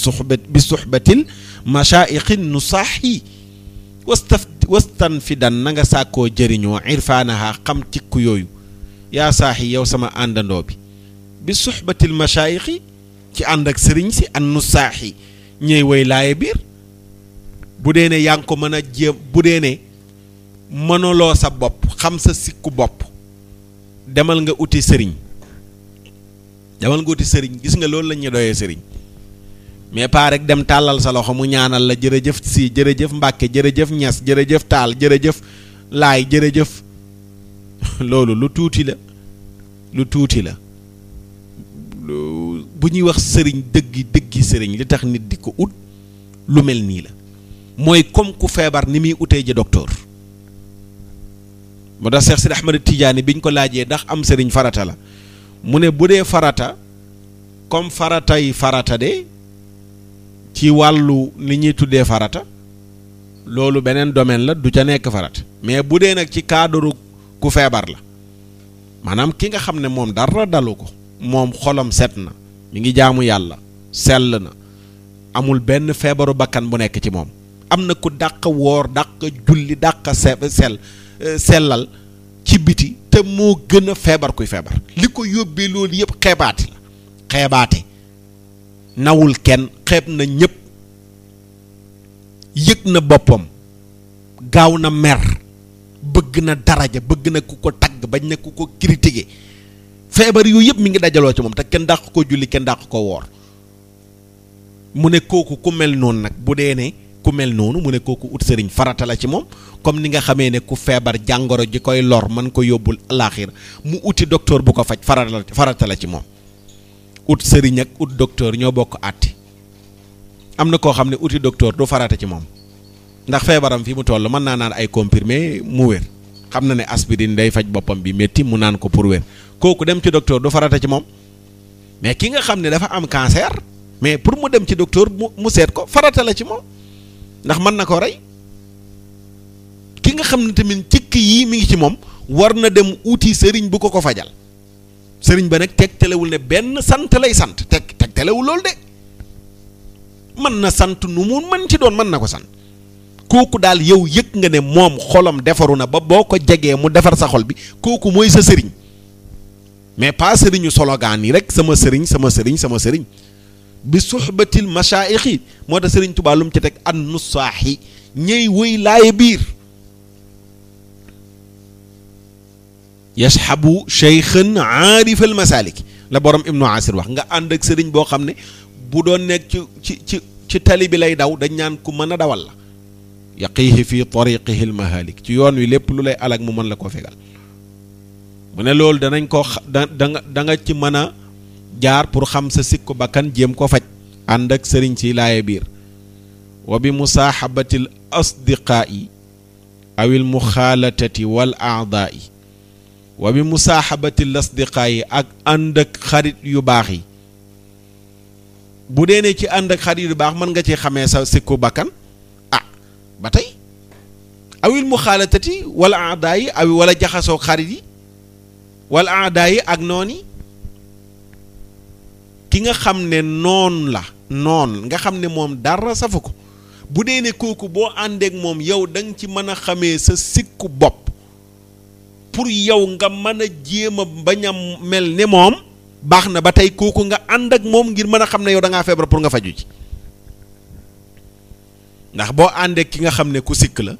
suxbatil mashaayixi nusaaxi wastanfidan na nga sàkkoo jëriñoo irfaanaha xam tikku yooyu yaa saaxi yow sama àndandoo bi suxbatil mashaayixi ci ànd ak sëriñ si an nusaaxi ñëy way laaye biir bu dee ne yaa ngi ko mën a jéem bu dee ne mënuloo sa bopp xam sa sikku bopp demal nga uti sëriñ gis nga loolu la ñuy doyee sëriñ mais pas rek dem tàllal sa loxo mu ñaanal la jërëjëf si jërëjëf Mbàkke jërëjëf Ñas jërëjëf Taal jërëjëf Laay jërëjëf loolu lu tuuti la bu ñuy wax sëriñ dëggi sëriñ li tax nit di ko ut lu mel nii la mooy comme ku feebar ni muy utee ji docteur moo tax Seex Sidi Ahmad Tijaani biñ ko laajee ndax am sëriñ farata la mu ne bu dee farata comme farata de ci wàllu ni ñuy tuddee farata loolu beneen domaine la du ca nekk farata mais bu dee nag ci cadre ku feebar la maanaam ki nga xam ne moom dara dalu ko moom xolam set na mi ngi jaamu yàlla sell na amul feebaru bakkan bu nekk ci moom am na ku dàq woor dàq julli dàq sellal ci biti te moo gën a feebar kuy feebar li ko yóbbee loolu yëpp xeebaate nawul kenn xeeb na ñëpp yëg na boppam gaaw na mer bëgg na daraja bëgg na ku ko tagg bañ na ku ko critiquer feebar yooyu yëpp mi ngi dajaloo ci moom te kenn dàq ko julli kenn dàq ko woor mu ne kooku ku mel noonu nag bu dee ne ku mel noonu mu ne kooku ut sëriñ farata la ci moom comme ni nga xamee ne ku feebar jàngoro ji koy lor mën ko yóbbul alaaxira mu uti docteur bu ko faj farata la ci moom ut sëriñ ak ut docteur ñoo bokk àtti am na koo xam ne uti docteur du farata ci moom ndax feebaram fi mu toll mën naa naan ay comprimé mu wér xam na ne aspirine day faj boppam bi métti mu naan ko pour wér kooku dem ci docteur du farata ci moom mais ki nga xam ne dafa am cancer mais pour mu dem ci docteur mu seet ko farata la ci moom ndax mën na ko rey ki nga xam ne tamit cikk yii mi ngi ci moom war na dem uti sëriñ bu ko fajal sëriñ ba nag tegtalewul ne benn sant lay sant tegtalewul loolu de mën na sant nu mu mën ci doon mën na ko sant kooku daal yow yëg nga ne moom xolam defaru na ba boo ko jegee mu defar sa xol bi kooku mooy sa sëriñ mais pas sëriñu slogan yi rek sama sëriñ bi suxbatil mashaayixi moo tax sëriñ Tuubaa lu mu ci teg an nusaaxi ñëy wëy laaye biir yashabu cheykhan aarifal masalik la borom ibnu asir wax nga ànd ak sëriñ boo xam ne bu doon nekk ci tali bi lay daw dañ ñaan ku mën a dawal la yaqihi fi tariqihi al mahalik ci yoon wi lépp lu lay alag mu mën la koo fegal mu ne loolu danañ ko da nga ci mën a jaar pour xam sa sikku bakkan jéem ko faj ànd ak sëriñ si laaye biir wa bi musaaxabatil asdiqaa'i awil muxaalatati wal aadaa'i wa bi musaaxabatil asdiqaa'i ak ànd ak xarit yu baax yi bu dee ne ci ànd ak xarit yu baax mën nga ci xamee sa sikku bakkan ba tey awil muxaalatati wal aadaa'i awi wala jaxasoo xarit yi wal aadaa'i ak noon yi ki nga xam ne noon nga xam ne moom dara safu ko bu dee ne kooku boo àndeek moom yow da nga ci mën a xamee sa sikku bopp pour yow nga mën a jéem a bañ a mel ne moom baax na ba tey kooku nga ànd ak moom ngir mën a xam ne yow da ngaa feebar pour nga faju ci ndax boo àndeek ki nga xam ne ku sikk la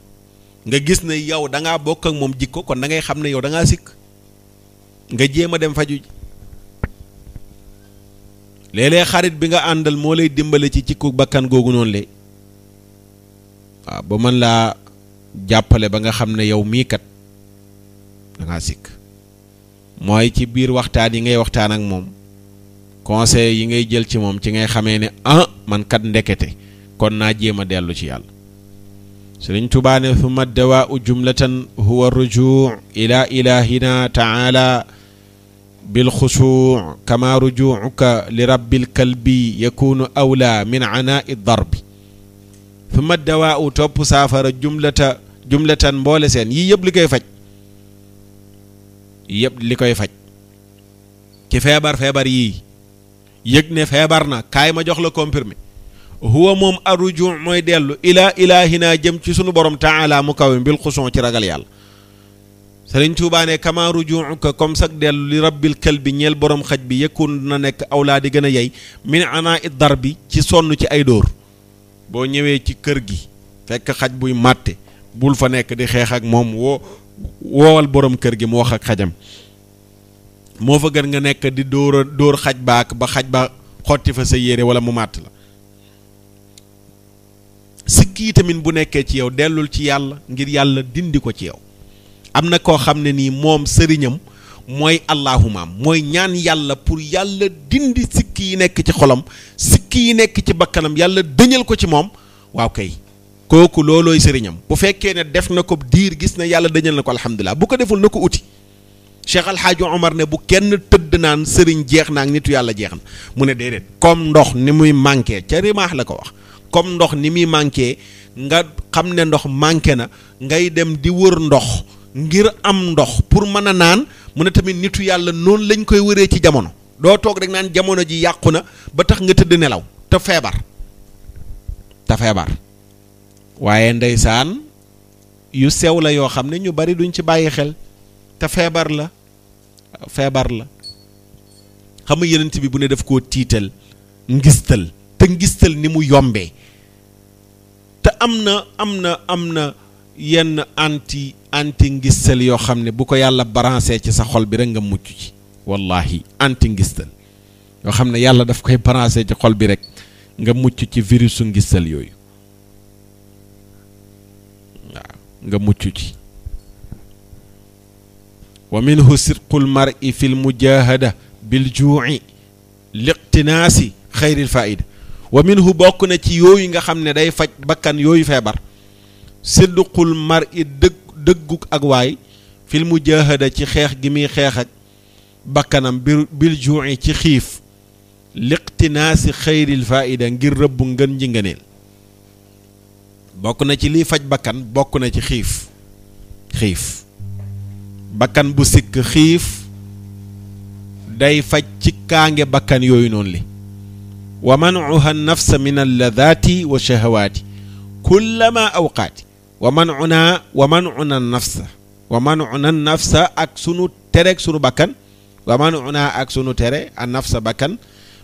nga gis ne yow da ngaa bokk ak moom jikko kon da ngay xam ne yow da ngaa sikk nga jéem a dem faju ji léeg-léeg xarit bi nga àndal moo lay dimbale ci cikku bakkan googu noonu le waaw ba mën laa jàppale ba nga xam ne yow mii kat da ngaa sikk mooy ci biir waxtaan yi ngay waxtaan ak moom conseil yi ngay jël ci moom ci ngay xamee ne man kat ndekete kon naa jéem a dellu ci yàlla Sëriñ Tuubaa ne thumma dawaa'u jumlatan huwa rujuu ila ilahina taala bil xusuu kama rujuuka li rabbil kalbi yakunu awla min anaa'i darbi thumma dawaa'u topp saafara jumlatan mboole seen yii yëpp li koy faj ci feebar yii yëg ne feebar na kaay ma jox la comprimé huwa moom arrujuu mooy dellu ilaa ilaahina jëm ci sunu borom taala mu kaw bil xusuu ci ragal yàlla Sëriñ Tuubaa ne kama rujuuka comme sax dellu li rabbil kalbi ñeel borom xaj bi yëkkun na nekk awlaa di gën a yey min ana it dar bi ci sonn ci ay dóor boo ñëwee ci kër gi fekk xaj buy màtte bul fa nekk di xeex ak moom woowal borom kër gi mu wax ak xajam moo fa gën nga nekk di dóor xaj baak ba xaj ba xotti fa sa yére wala mu màtt la sikk yi tamit bu nekkee ci yow dellul ci yàlla ngir yàlla dindi ko ci yow am na koo xam ne nii moom sëriñam mooy allahumaam mooy ñaan yàlla pour yàlla dindi sikk yi nekk ci xolam sikk yi nekk ci bakkanam yàlla dëñal ko ci moom waaw kay kooku loolooy sëriñam bu fekkee ne def na ko diir gis na yàlla dëñal na ko alhamdulilah bu ko deful na ko uti Cheikh Alhaaji Omar ne bu kenn tëdd naan sëriñ jeex na ak nitu yàlla jeex na mu ne déedéet comme ndox ni muy manqué ca rimaax la ko wax comme ndox ni muy manqué nga xam ne ndox manqué na ngay dem di wër ndox ngir am ndox pour mën a naan mu ne tamit nitu yàlla noonu lañ koy wëree ci jamono doo toog rek naan jamono ji yàqu na ba tax nga tëdd nelaw te feebar waaye ndeysaan yu sew la yoo xam ne ñu bari duñ ci bàyyi xel te feebar la xam nga yenent bi bu ne daf koo tiital ngistal te ngistal ni mu yombee te am na yenn anti ngistal yoo xam ne bu ko yàlla branché ci sa xol bi rek nga mucc ci wallahi anti ngistal yoo xam ne yàlla daf koy branché ci xol bi rek nga mucc ci virusu ngistal yooyu waaw nga mucc ci wa minhu sidqul mar'i fil mujahada bil juu'i liqtinaasi xayril faida wa minhu bokk na ci yooyu nga xam ne day faj bakkan yooyu feebar sidqul mar'i dëgguk ak waay fil mujahada ci xeex gi muy xeex ak bakkanam bil juu'i ci xiif liqtinaasi xayril faida ngir rëbb ngën ji ngëneel bokk na ci liy faj bakkan bokk na ci xiif bakkan bu sikk xiif day faj ci kaange bakkan yooyu noonu li wa manuha nafsa min alladati wa shahawaati kullama awqaati wa manuna nafsa ak sunu tere ak sunu bakkan wa manuna ak sunu tere an nafsa bakkan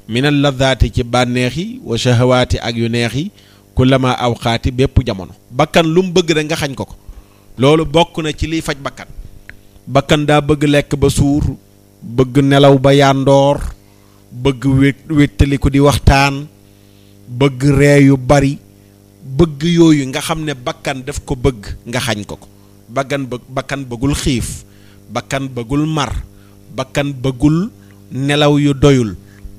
min alladati ci bànneex yi wa shahawaati ak yu neex yi kullama awqaati bépp jamono bakkan lu mu bëgg rek nga xañ ko loolu bokk na ci liy faj bakkan daa bëgg lekk ba suur bëgg nelaw ba yandoor bëgg wéttaliku di waxtaan bëgg ree yu bari bëgg yooyu nga xam ne bakkan daf ko bëgg nga xañ ko bakkan bëggul xiif bakkan bëggul mar bakkan bëggul nelaw yu doyul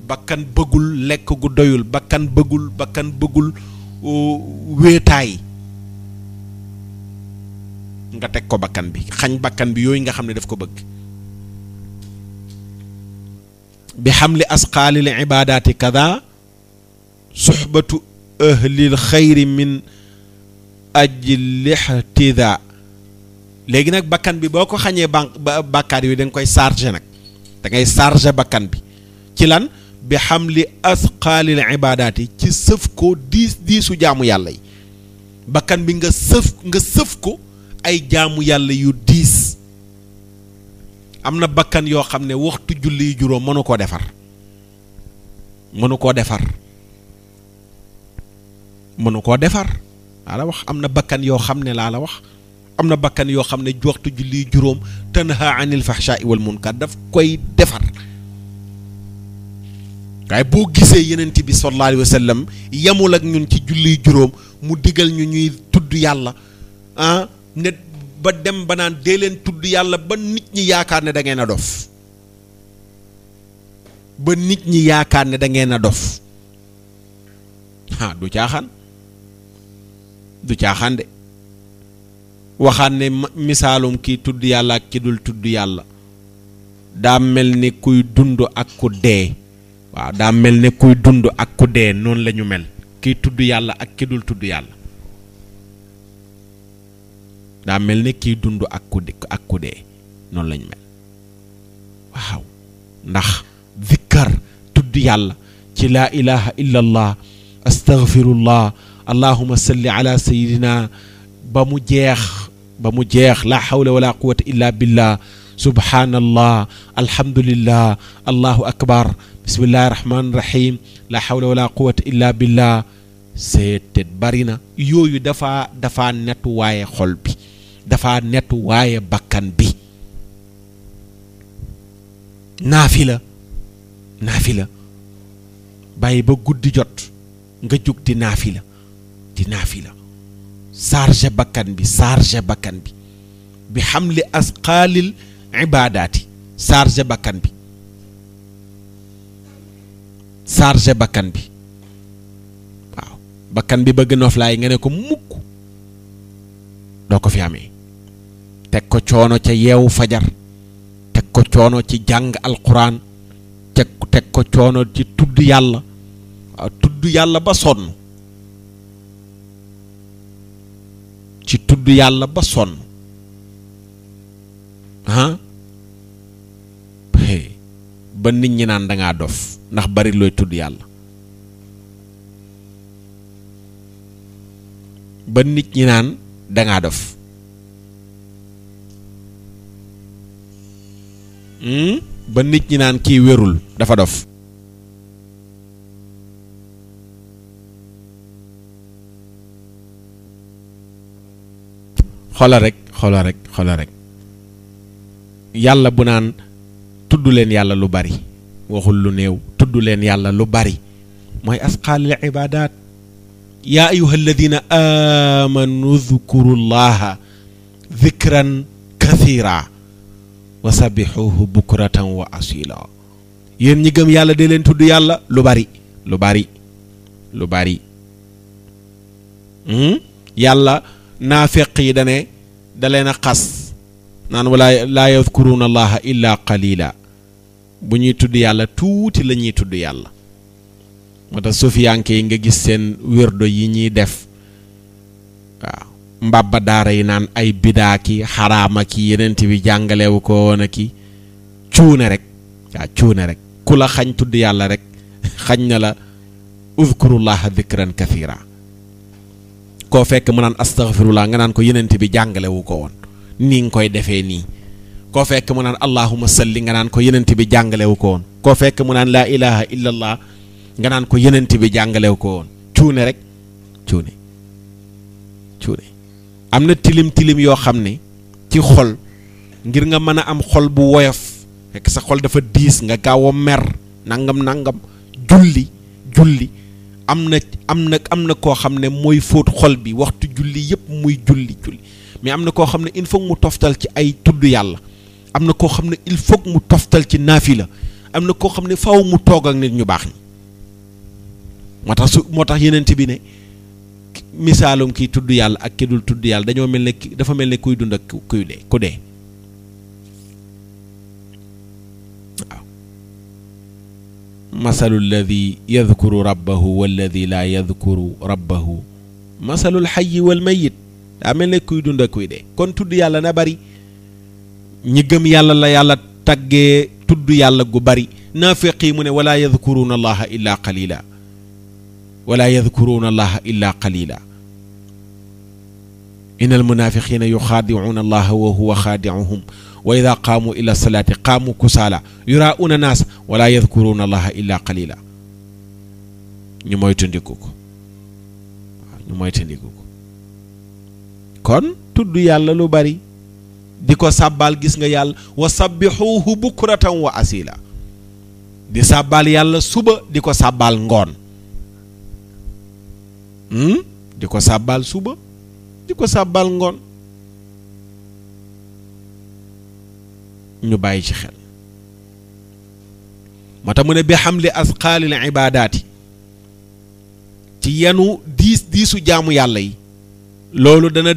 bakkan bëggul lekk gu doyul, bakkan bëggul wéetaay nga teg ko bakkan bi, xañ bakkan bi yooyu nga xam ne daf ko bëgg. bi xamli asqaalil ibaadaati kada suxbatu ahlil xayri min ajli ihtida. léegi nag bakkan bi boo ko xañee bàkkaar yooyu da nga koy chargé nag, da ngay chargé bakkan bi ci lan? bi xamli asqaalil ibaadaati, ci sëf ko diisu jaamu yàlla yi. bakkan bi nga sëf ko ay jaamu yàlla yu diis. am na bakkan yoo xam ne waxtu julli yu juróom mënu koo defar, laa la wax. am na bakkan yoo xam ne laa la wax, am na bakkan yoo xam ne waxtu julli yu juróom tanha anil fahshaai wal munkar daf koy defar. waaye boo gisee yenent bi sallallahu alayhi wa sallam yamul ak ñun ci julli yu juróom, mu digal ñu ñuy tudd yàlla ne ba dem ba naan dee leen tudd yàlla ba nit ñi yaakaar ne da ngeen a dof, ba nit ñi yaakaar ne da ngeen a dof. du caaxaan de. waxaan ne misaalum kii tudd yàlla ak ki dul tudd yàlla daa mel ni kuy dund ak ku dee. waaw daa mel ne kuy dund ak ku dee, noonu la ñu mel, kiy tudd yàlla ak ki dul tudd yàlla. daa mel ne kiy dund ak ku dee, noonu la ñu mel. waaw ndax zikkar tudd yàlla ci laa ilaha illa allah astaghfirullah allahumma salli ala sayidina ba mu jeex la hawla wala quwwata illa billah subhanallah alhamdulillah allahu akbar bismillahi rahmani rahim la hawla wala quwwata illa billah. seetet bari na yooyu dafa nettu waaye xol bi, dafa nettu waaye bakkan bi. naafila bàyyi ba guddi jot nga jug di naafila chargé bakkan bi bi xamli asqaalil ibaadaati, chargé bakkan bi waaw. bakkan bi bëgg noflaay nga ne ko mukk doo ko fi amee. teg ko coono ca yeewu fajar, teg ko coono ci jàng alquran, teg ko coono ci tudd yàlla. waaw tudd yàlla ba sonn, ba nit ñi naan dangaa dof ndax bari looy tudd yàlla. ba nit ñi naan dangaa dof. ba nit ñi naan kii wérul dafa dof. xoola rek yàlla bu naan tudd leen yàlla lu bari, waxul lu néew, tudd leen yàlla lu bari mooy asqaalil ibaadaat. yaa ayyuha alladina amanu dhkuru llaha dhikran kathira wa sabbixuhu bukratan wa asila. yéen ñi gëm yàlla dee leen tudd yàlla lu bari. yàlla naafeq yi da leen a xas naan wala laa yadkuruuna allaha illa qalila. bu ñuy tudd yàlla tuuti la ñuy tudd yàlla. moo tax sofiyanke yi nga gis seen wérdo yi ñuy def waaw mbabba daara yi naan ay bidaa ki xaraama ki yenent bi jàngalewu ko woon a ki cuune rek ku la xañ tudd yàlla rek xañ na la uzkurullaha dhikran kathira. koo fekk mu naan astaghfirullah nga naan ko yenent bi jàngalewu ko woon nii nga koy defee nii. koo fekk mu naan allahumma salli nga naan ko yenent bi jàngalewu ko woon. koo fekk mu naan laa ilaha illallah nga naan ko yenent bi jàngalewu ko woon. cuune rek cuune am na tilim yoo xam ne ci xol ngir nga mën a am xol bu woyof fekk sa xol dafa diis nga gaaw a mer nangam julli am na koo xam ne mooy fóot xol bi waxtu julli yépp muy julli mais am na koo xam ne il faut mu toftal ci ay tudd yàlla. am na koo xam ne il faut mu toftal ci naafila. am na koo xam ne faw mu toog ak nit ñu baax ñi moo tax yeneen bi ne misaalum kiy tudd yàlla ak ki dul tudd yàlla dañoo mel ne dafa mel ne kuy dund ak ku dee waaw masalu alladi yadkuru rabbahu walladi laa yadkuru rabbahu masalul xayyi wal mayit daa mel ne kuy dund ak kuy dee kon tudd yàlla na bari ñi gëm yàlla la yàlla taggee tudd yàlla gu bari naafiq yi mu ne wala yadkuruuna allaha illa qalila wala yadkuruuna allaha illa qalila inna almunafiqina yuxaadicuuna allaha wa huwa xaadicuhum wa ida qaamu ila salaati qaamu kusaala yuraa'uuna naas wala yadkuruuna allaha illa qalila ñu moytandiku ko waaw ñu moytandiku ko kon tudd yàlla lu bari di ko sàbbaal gis nga yàlla wa sabbixuuhu bukratan wa asila di sàbbaal yàlla suba di ko sàbbaal ngoon di ko sàbbaal suba di ko sàbbaal ngoon ñu bàyyi ci xel moo tax mu ne bi xamli asqaalil ibaadaati ci yenu diisu jaamu yàlla yi loolu dana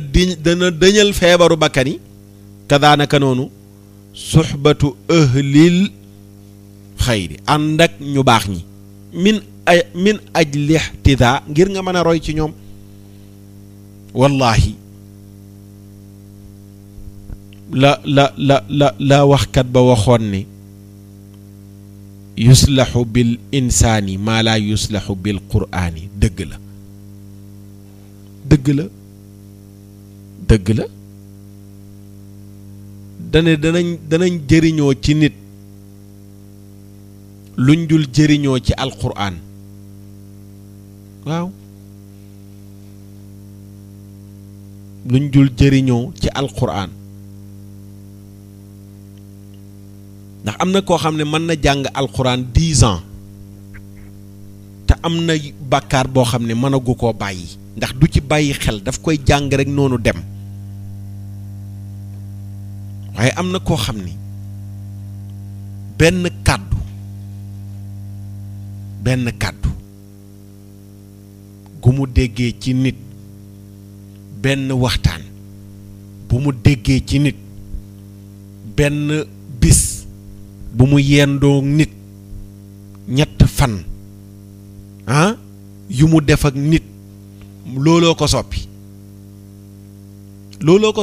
dëñal feebaru bakkan yi kadaanaka noonu suxbatu ahlil xayri ànd ak ñu baax ñi min ajli ixtidaa ngir nga mën a roy ci ñoom wallahi la waxkat ba waxoon ne yuslaxu bil insaani maa laa yuslaxu bil quraani dëgg la danañ jëriñoo ci nit luñ dul jëriñoo ci alquraan waaw luñ dul jëriñoo ci alquraan ndax am na koo xam ne mën na jàng alquraan 10 ans te am na bàkkaar boo xam ne mënagu koo bàyyi ndax du ci bàyyi xel daf koy jàng rek noonu dem waaye am na koo xam ni benn kàddu gu mu déggee ci nit benn waxtaan bu mu déggee ci nit benn bis bu mu yendoo nit ñett fan yu mu def ak nit looloo ko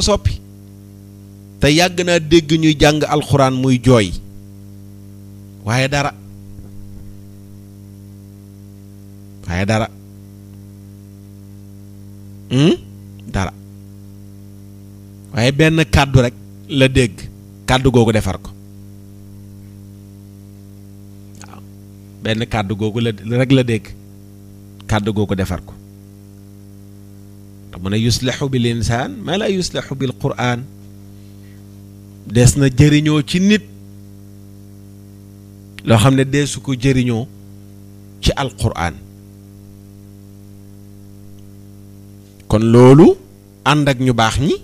soppi te yàgg naa dégg ñuy jàng alxuraan muy jooy waaye dara waaye benn kàddu rek la dégg kàddu googu defar ko waaw benn kàddu googu rek la dégg kàddu googu defar ko te mu ne yuslixu bil insaan maa laa yuslixu bil quraan des na jëriñoo ci nit loo xam ne deesu ko jëriñoo ci alquraan kon loolu ànd ak ñu baax ñi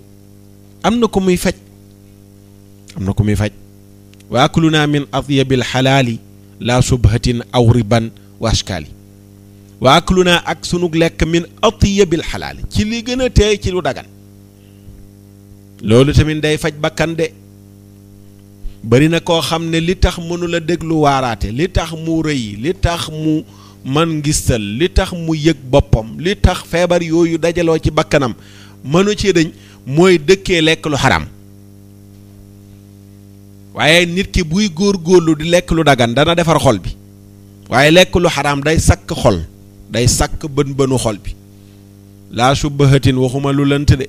am na ko muy faj wa akluna min atyabil xalaali laa subhatin aw riban wa ashkaali wa akluna ak sunug lekk min atyabil xalaali ci li gën a teey ci lu dagan loolu tamit day faj bakkan de bari na koo xam ne li tax mënula déglu waaraate li tax mu rëy li tax mu man ngistal li tax mu yëg boppam li tax feebar yooyu dajaloo ci bakkanam mënu ci dañ mooy dëkkee lekk lu xaram waaye nit ki buy góorgóorlu di lekk lu dagan dana defar xol bi waaye lekk lu xaram day sakk xol day sakk bën xol bi laa subbahatin waxuma lu lënt de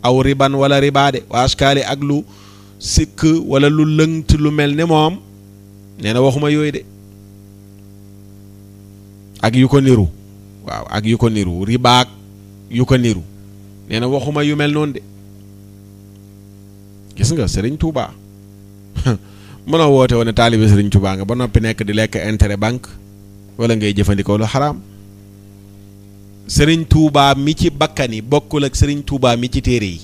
aw riban wala ribaa de waa askaali ak lu sikk wala lu lënt lu mel ne moom nee na waxuma yooyu de ak yu ko niru waaw ak yu ko niru ribaak yu ko niru nee na waxuma yu mel noonu de gis nga Sëriñ Tuubaa mënoo woote woon ne taalibe Sëriñ Tuubaa nga ba noppi nekk di lekk intérêt banque wala ngay jëfandikoo lu xaraam Sëriñ Tuubaa mi ci bakkan yi bokkul ak Sëriñ Tuubaa mi ci téere yi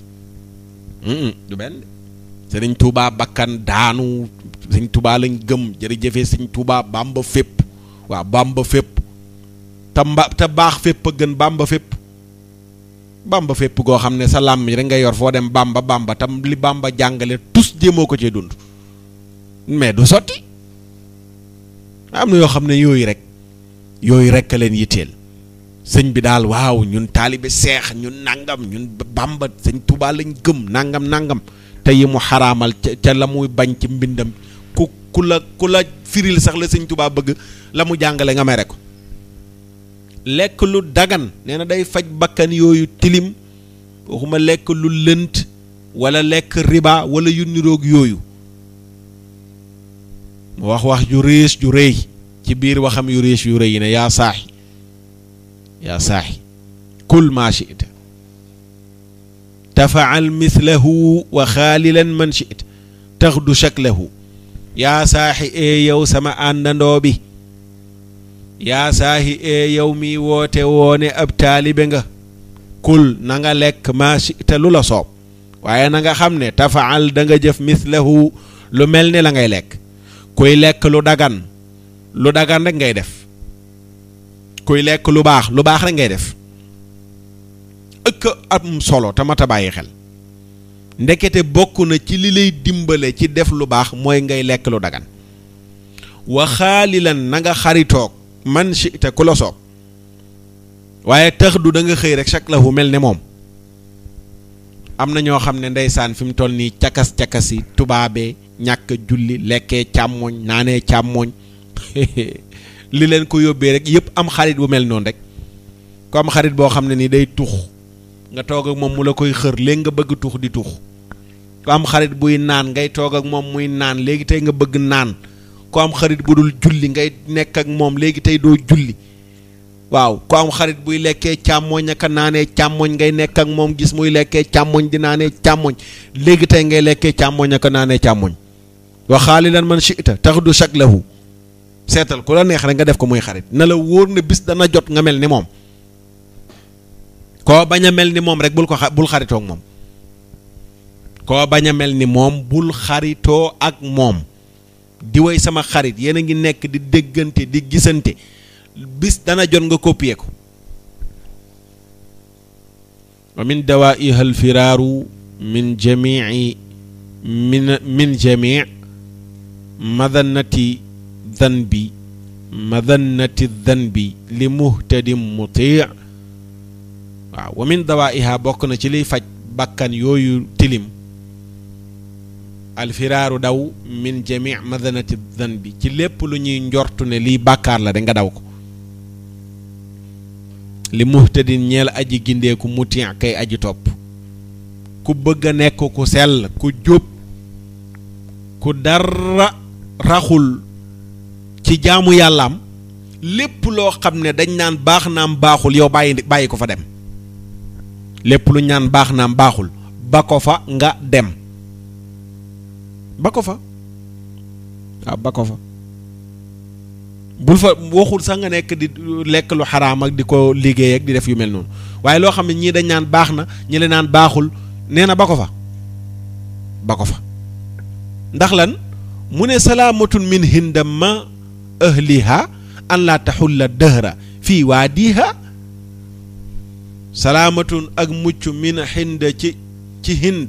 du benn Sëriñ Tuubaa bakkan daanu Sëriñ Tuubaa lañ gëm jërëjëfe Sëriñ Tuubaa Bàmba fépp waaw Bàmba fépp te baax fépp a gën Bàmba fépp Bàmba fépp goo xam ne sa làmmiñ rek nga yor foo dem Bàmba tam li Bàmba jàngale tus jéemoo ko cee dund mais du sotti am na yoo xam ne yooyu rek a leen yitteel sëñ bi daal waaw ñun taalibe seex ñun nangam ñun Bàmba Sëñ Tuubaa lañ gëm nangam te yi mu xaraamal ca la muy bañ ci mbindam ku la firil sax la Sëñ Tuubaa bëgg la mu jàngale nga mere ko lekk lu dagan nee na day faj bakkan yooyu tilim waxuma lekk lu lënt wala lekk riba wala yu niroog yooyu mu wax ju riis ju rëy ci biir waxam yu riis yu rëy yi ne yaa saaxi kul maa shi'ta tafaal mithlahu wa xaalilan man shi'ta taxdu shaklahu yaa saaxi yow sama àndandoo bi yaa saaxi yow mi woote woone ab taalibe nga kul na nga lekk maa shi'ta lu la soob waaye na nga xam ne tafaal da nga jëf mithlahu lu mel ne la ngay lekk kuy lekk lu dagan rek ngay def kuy lekk lu baax rek ngay def ëkk am solo te mat a bàyyi xel ndekete bokk na ci li lay dimbale ci def lu baax mooy ngay lekk lu dagan wa xaalilan na nga xaritoog man shi'ta ku la soob waaye tax du da nga xëy rek chaque lahu mel ne moom am na ñoo xam ne ndeysaan fi mu toll nii cakas-cakasi tubaabee ñàkk julli lekkee càmmoñ naanee càmmoñ li leen ko yóbbee rek yëpp am xarit bu mel noonu rek ko am xarit boo xam ne nii day tux nga toog ak moom mu la koy xër léegi nga bëgg tux di tux ko am xarit buy naan ngay toog ak moom muy naan léegi tey nga bëgg naan ko am xarit bu dul julli ngay nekk ak moom léegi tey doo julli waaw ko am xarit buy lekkee càmmoñ ak naanee càmmoñ ngay nekk ak moom gis muy lekkee càmmoñ di naanee càmmoñ léegi tey ngay lekkee càmmoñ ak naanee càmmoñ wa xaalilan man shi'ta taxdu shaklahu seetal ku la neex rek nga def ko muy xarit na la wóor ne bis dana jot nga mel ni moom koo bañ a mel ni moom rek bul xaritoo ak moom koo bañ a mel ni moom bul xaritoo ak moom di way sama xarit yéen a ngi nekk di déggante di gisante bis dana jot nga copier ko wa min dawaiha alfiraaru min jamii min jamii madannati dhanbi li muhtadim muti' waaw wa min dawaiha bokk na ci liy faj bakkan yooyu tilim alfiraaru daw min jamii madannati dhanbi ci lépp lu ñuy njortu ne lii bàkkaar la de nga daw ko li muhtadin ñeel aji gindeeku muti' kay aji topp ku bëgg a nekk ku sell ku jub ku dara raxul ci jaamu yàllaam lépp loo xam ne dañ naan baax naam baaxul yow bàyyi ko fa dem lépp lu ñaan baax naam baaxul ba ko fa nga dem ba ko fa waaw ba ko fa bul fa waxul sax nga nekk di lekk lu xaraam ak di ko liggéey ak di def yu mel noonu waaye loo xam ne ñii dañ naan baax na ñi le naan baaxul nee na ba ko fa ndax lan mu ne salaamatun min hindama ahliha an la taxulla dëhra fii waadiha salaamatun ak mucc min hind ci hind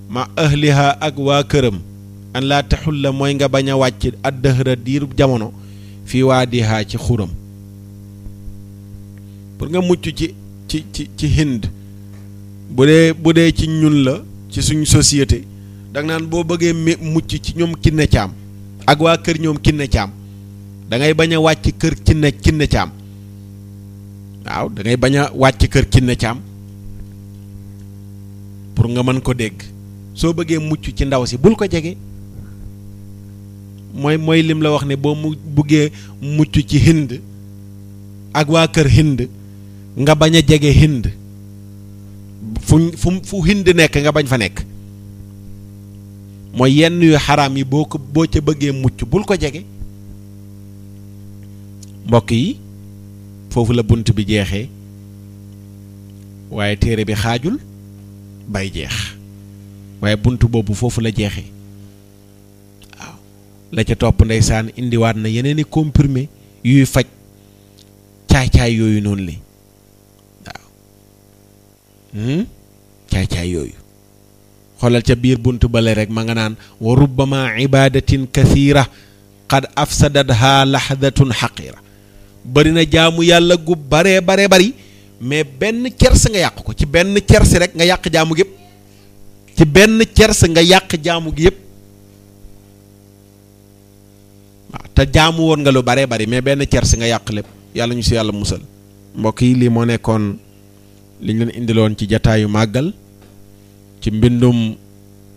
ma ahliha ak waa këram an laa taxulla mooy nga bañ a wàcc ad dëhra diirub jamono fii waadiha ci xuram pour nga mucc ci hind bu dee ci ñun la ci suñ société da nga naan boo bëggee mucc ci ñoom kinne caam ak waa kër ñoom kinne caam da ngay bañ a wàcc kër kinne caam waaw da ngay bañ a wàcc kër kinne caam pour nga mën ko dégg soo bëggee mucc ci ndaw si bul ko jege mooy lim la wax ne boo mu buggee mucc ci hind ak waa kër hind nga bañ a jege hind fu hind nekk nga bañ fa nekk mooy yenn yu xaraam yi boo ca bëggee mucc bul ko jege mbokk yi foofu la bunt bi jeexee waaye téere bi xaajul bay jeex waaye buntu boobu foofu la jeexee waaw la ca topp ndeysaan indiwaat na yeneeni comprimé yuy faj caay-caay yooyu noonu li waaw caay-caay yooyu xoolal ca biir buntu bale rek ma nga naan wa rubbama ibadatin kathira qad afsadatha lahdatun xaqira bari na jaamu yàlla gu baree bari mais benn cerse nga yàq ko ci benn cerse rek nga yàq jaamu gi yëpp ci benn cerse nga yàq jaamu gi yëpp waaw te jaamu woon nga lu baree bari mais benn cerse nga yàq lépp yàlla ñu si yàlla musal mbokk yi lii moo nekkoon li ñu leen indiloon ci jataayu màggal ci mbindum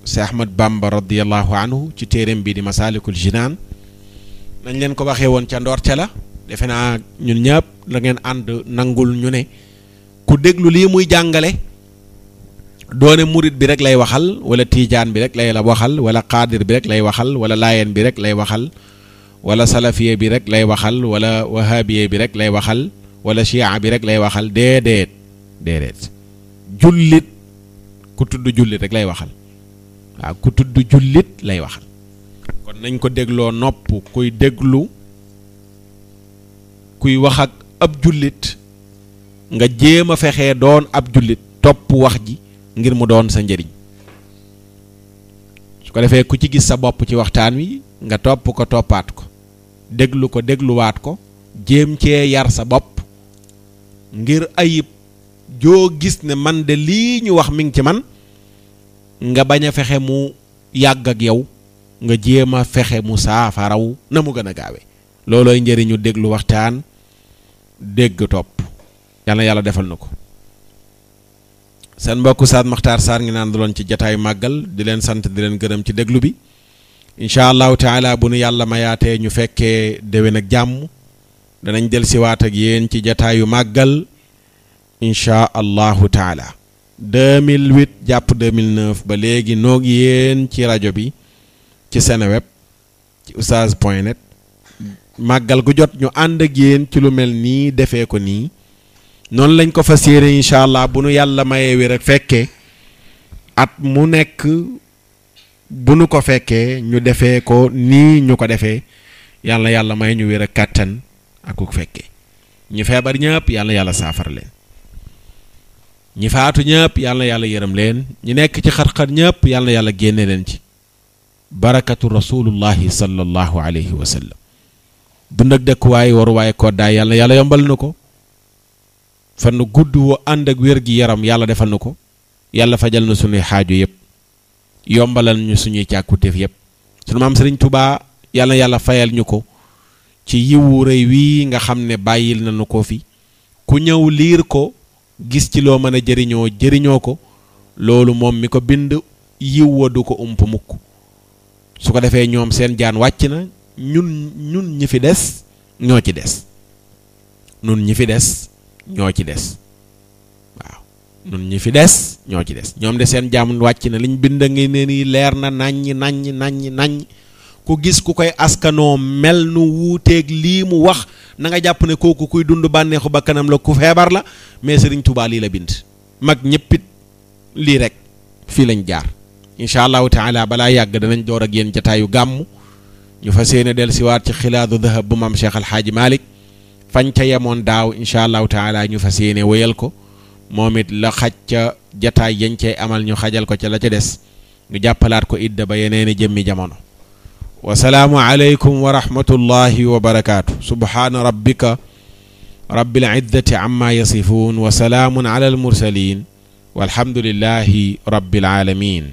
Seex Ahmad Bamba radiyallahu anhu ci téereem bi di Masaalikul Jinaan nañ leen ko waxee woon ca ndoorte la defe naa ñun ñëpp la ngeen ànd nangul ñu ne ku déglu lii muy jàngale doone murit bi rek lay waxal wala tiijaan bi rek lay la waxal wala qaadir bi rek lay waxal wala laayeen bi rek lay waxal wala salafiye bi rek lay waxal wala wahabiye bi rek lay waxal wala chia bi rek lay waxal déedéet jullit ku tudd jullit rek lay waxal waaw ku tudd jullit lay waxal kon nañ ko dégloo nopp kuy déglu kuy wax ak ab jullit nga jéem a fexee doon ab jullit topp wax ji ngir mu doon sa njëriñ su ko defee ku ci gis sa bopp ci waxtaan wi nga topp ko toppaat ko déglu ko dégluwaat ko jéem cee yar sa bopp ngir ayib joo gis ne man de lii ñu wax mi ngi ci man nga bañ a fexe mu yàgg ak yow nga jéem a fexe mu saafaraw na mu gën a gaawe loolooy njëriñu déglu waxtaan dégg topp yàlla yàlla defal na ko seen mbokk Oustaz Makhtar Sarr ngi naan daloon ci jataayu màggal di leen sant di leen gërëm ci déglu bi incha allahu taala bu nu yàlla mayaatee ñu fekkee déwén ak jàmm danañ del siwaat ak yéen ci jataayu màggal incha allahu taala 2008 jàpp 2009 ba léegi noog yéen ci rajo bi ci Seneweb ci oustaz.net màggal gu jot ñu ànd ak yéen ci lu mel nii defee ko nii noonu lañ ko fas yéene incha allah bu nu yàlla mayee wér ak fekkee at mu nekk bu nu ko fekkee ñu defee ko nii ñu ko defee yàlla may ñu wér ak kàttan ak ku fekkee ñi feebar ñëpp yàlla saafara leen ñi faatu ñëpp yàlla yërëm leen ñi nekk ci xar-xar ñëpp yàlla génne leen ci barakatu rasulullahi sallallahu alayhi wa sallam dund ak dëkkuwaay waruwaay koddaay yàlla yombal na ko fan gudd wu ànd ak wér gi yaram yàlla defal na ko yàlla fajal na suñuy xaaju yëpp yombalal ñu suñuy càkkutéef yëpp sunu maam Sëriñ Tuubaa yàlla fayal ñu ko ci yiwu rëy wii nga xam ne bàyyil nañu ko fi ku ñëw liir ko gis ci loo mën a jëriñoo ko loolu moom mi ko bind yiw wa du ko ump mukk su ko defee ñoom seen jaan wàcc na ñun ñi fi des ñoo ci des ñun ñi fi des ñoo ci des waaw ñun ñi fi des ñoo ci des ñoom de seen jaam wàcc na liñ bind ngi ne nii leer na naññ ku gis ku koy askanoo mel nu wuuteeg lii mu wax na nga jàpp ne kooku kuy dund bànneexu ba kanam la ku feebar la mais Sëriñ Tuubaa lii la bind mag ñëppit lii rek fii lañ jaar incha allahu taala balaa yàgg danañ door ak yéen jataayu gàmm ñu fas yéene del siwaat ci xilaadu dahab bu maam Cheikh Alhaaji Malick fañ ca yemoon daaw incha allahu taala ñu fas yéene wéyal ko moom it la xaj ca jataay yañ cay amal ñu xajal ko ca la ca des ñu jàppalaat ko idda ba yeneeni jëmmi jamono wasalaamu aleykum wa rahmatullahi wa barakaatu subhaana rabbika rabbil izzati amma yasifuun wa salaamun ala al mursalin walhamdulillahi rabbil alamin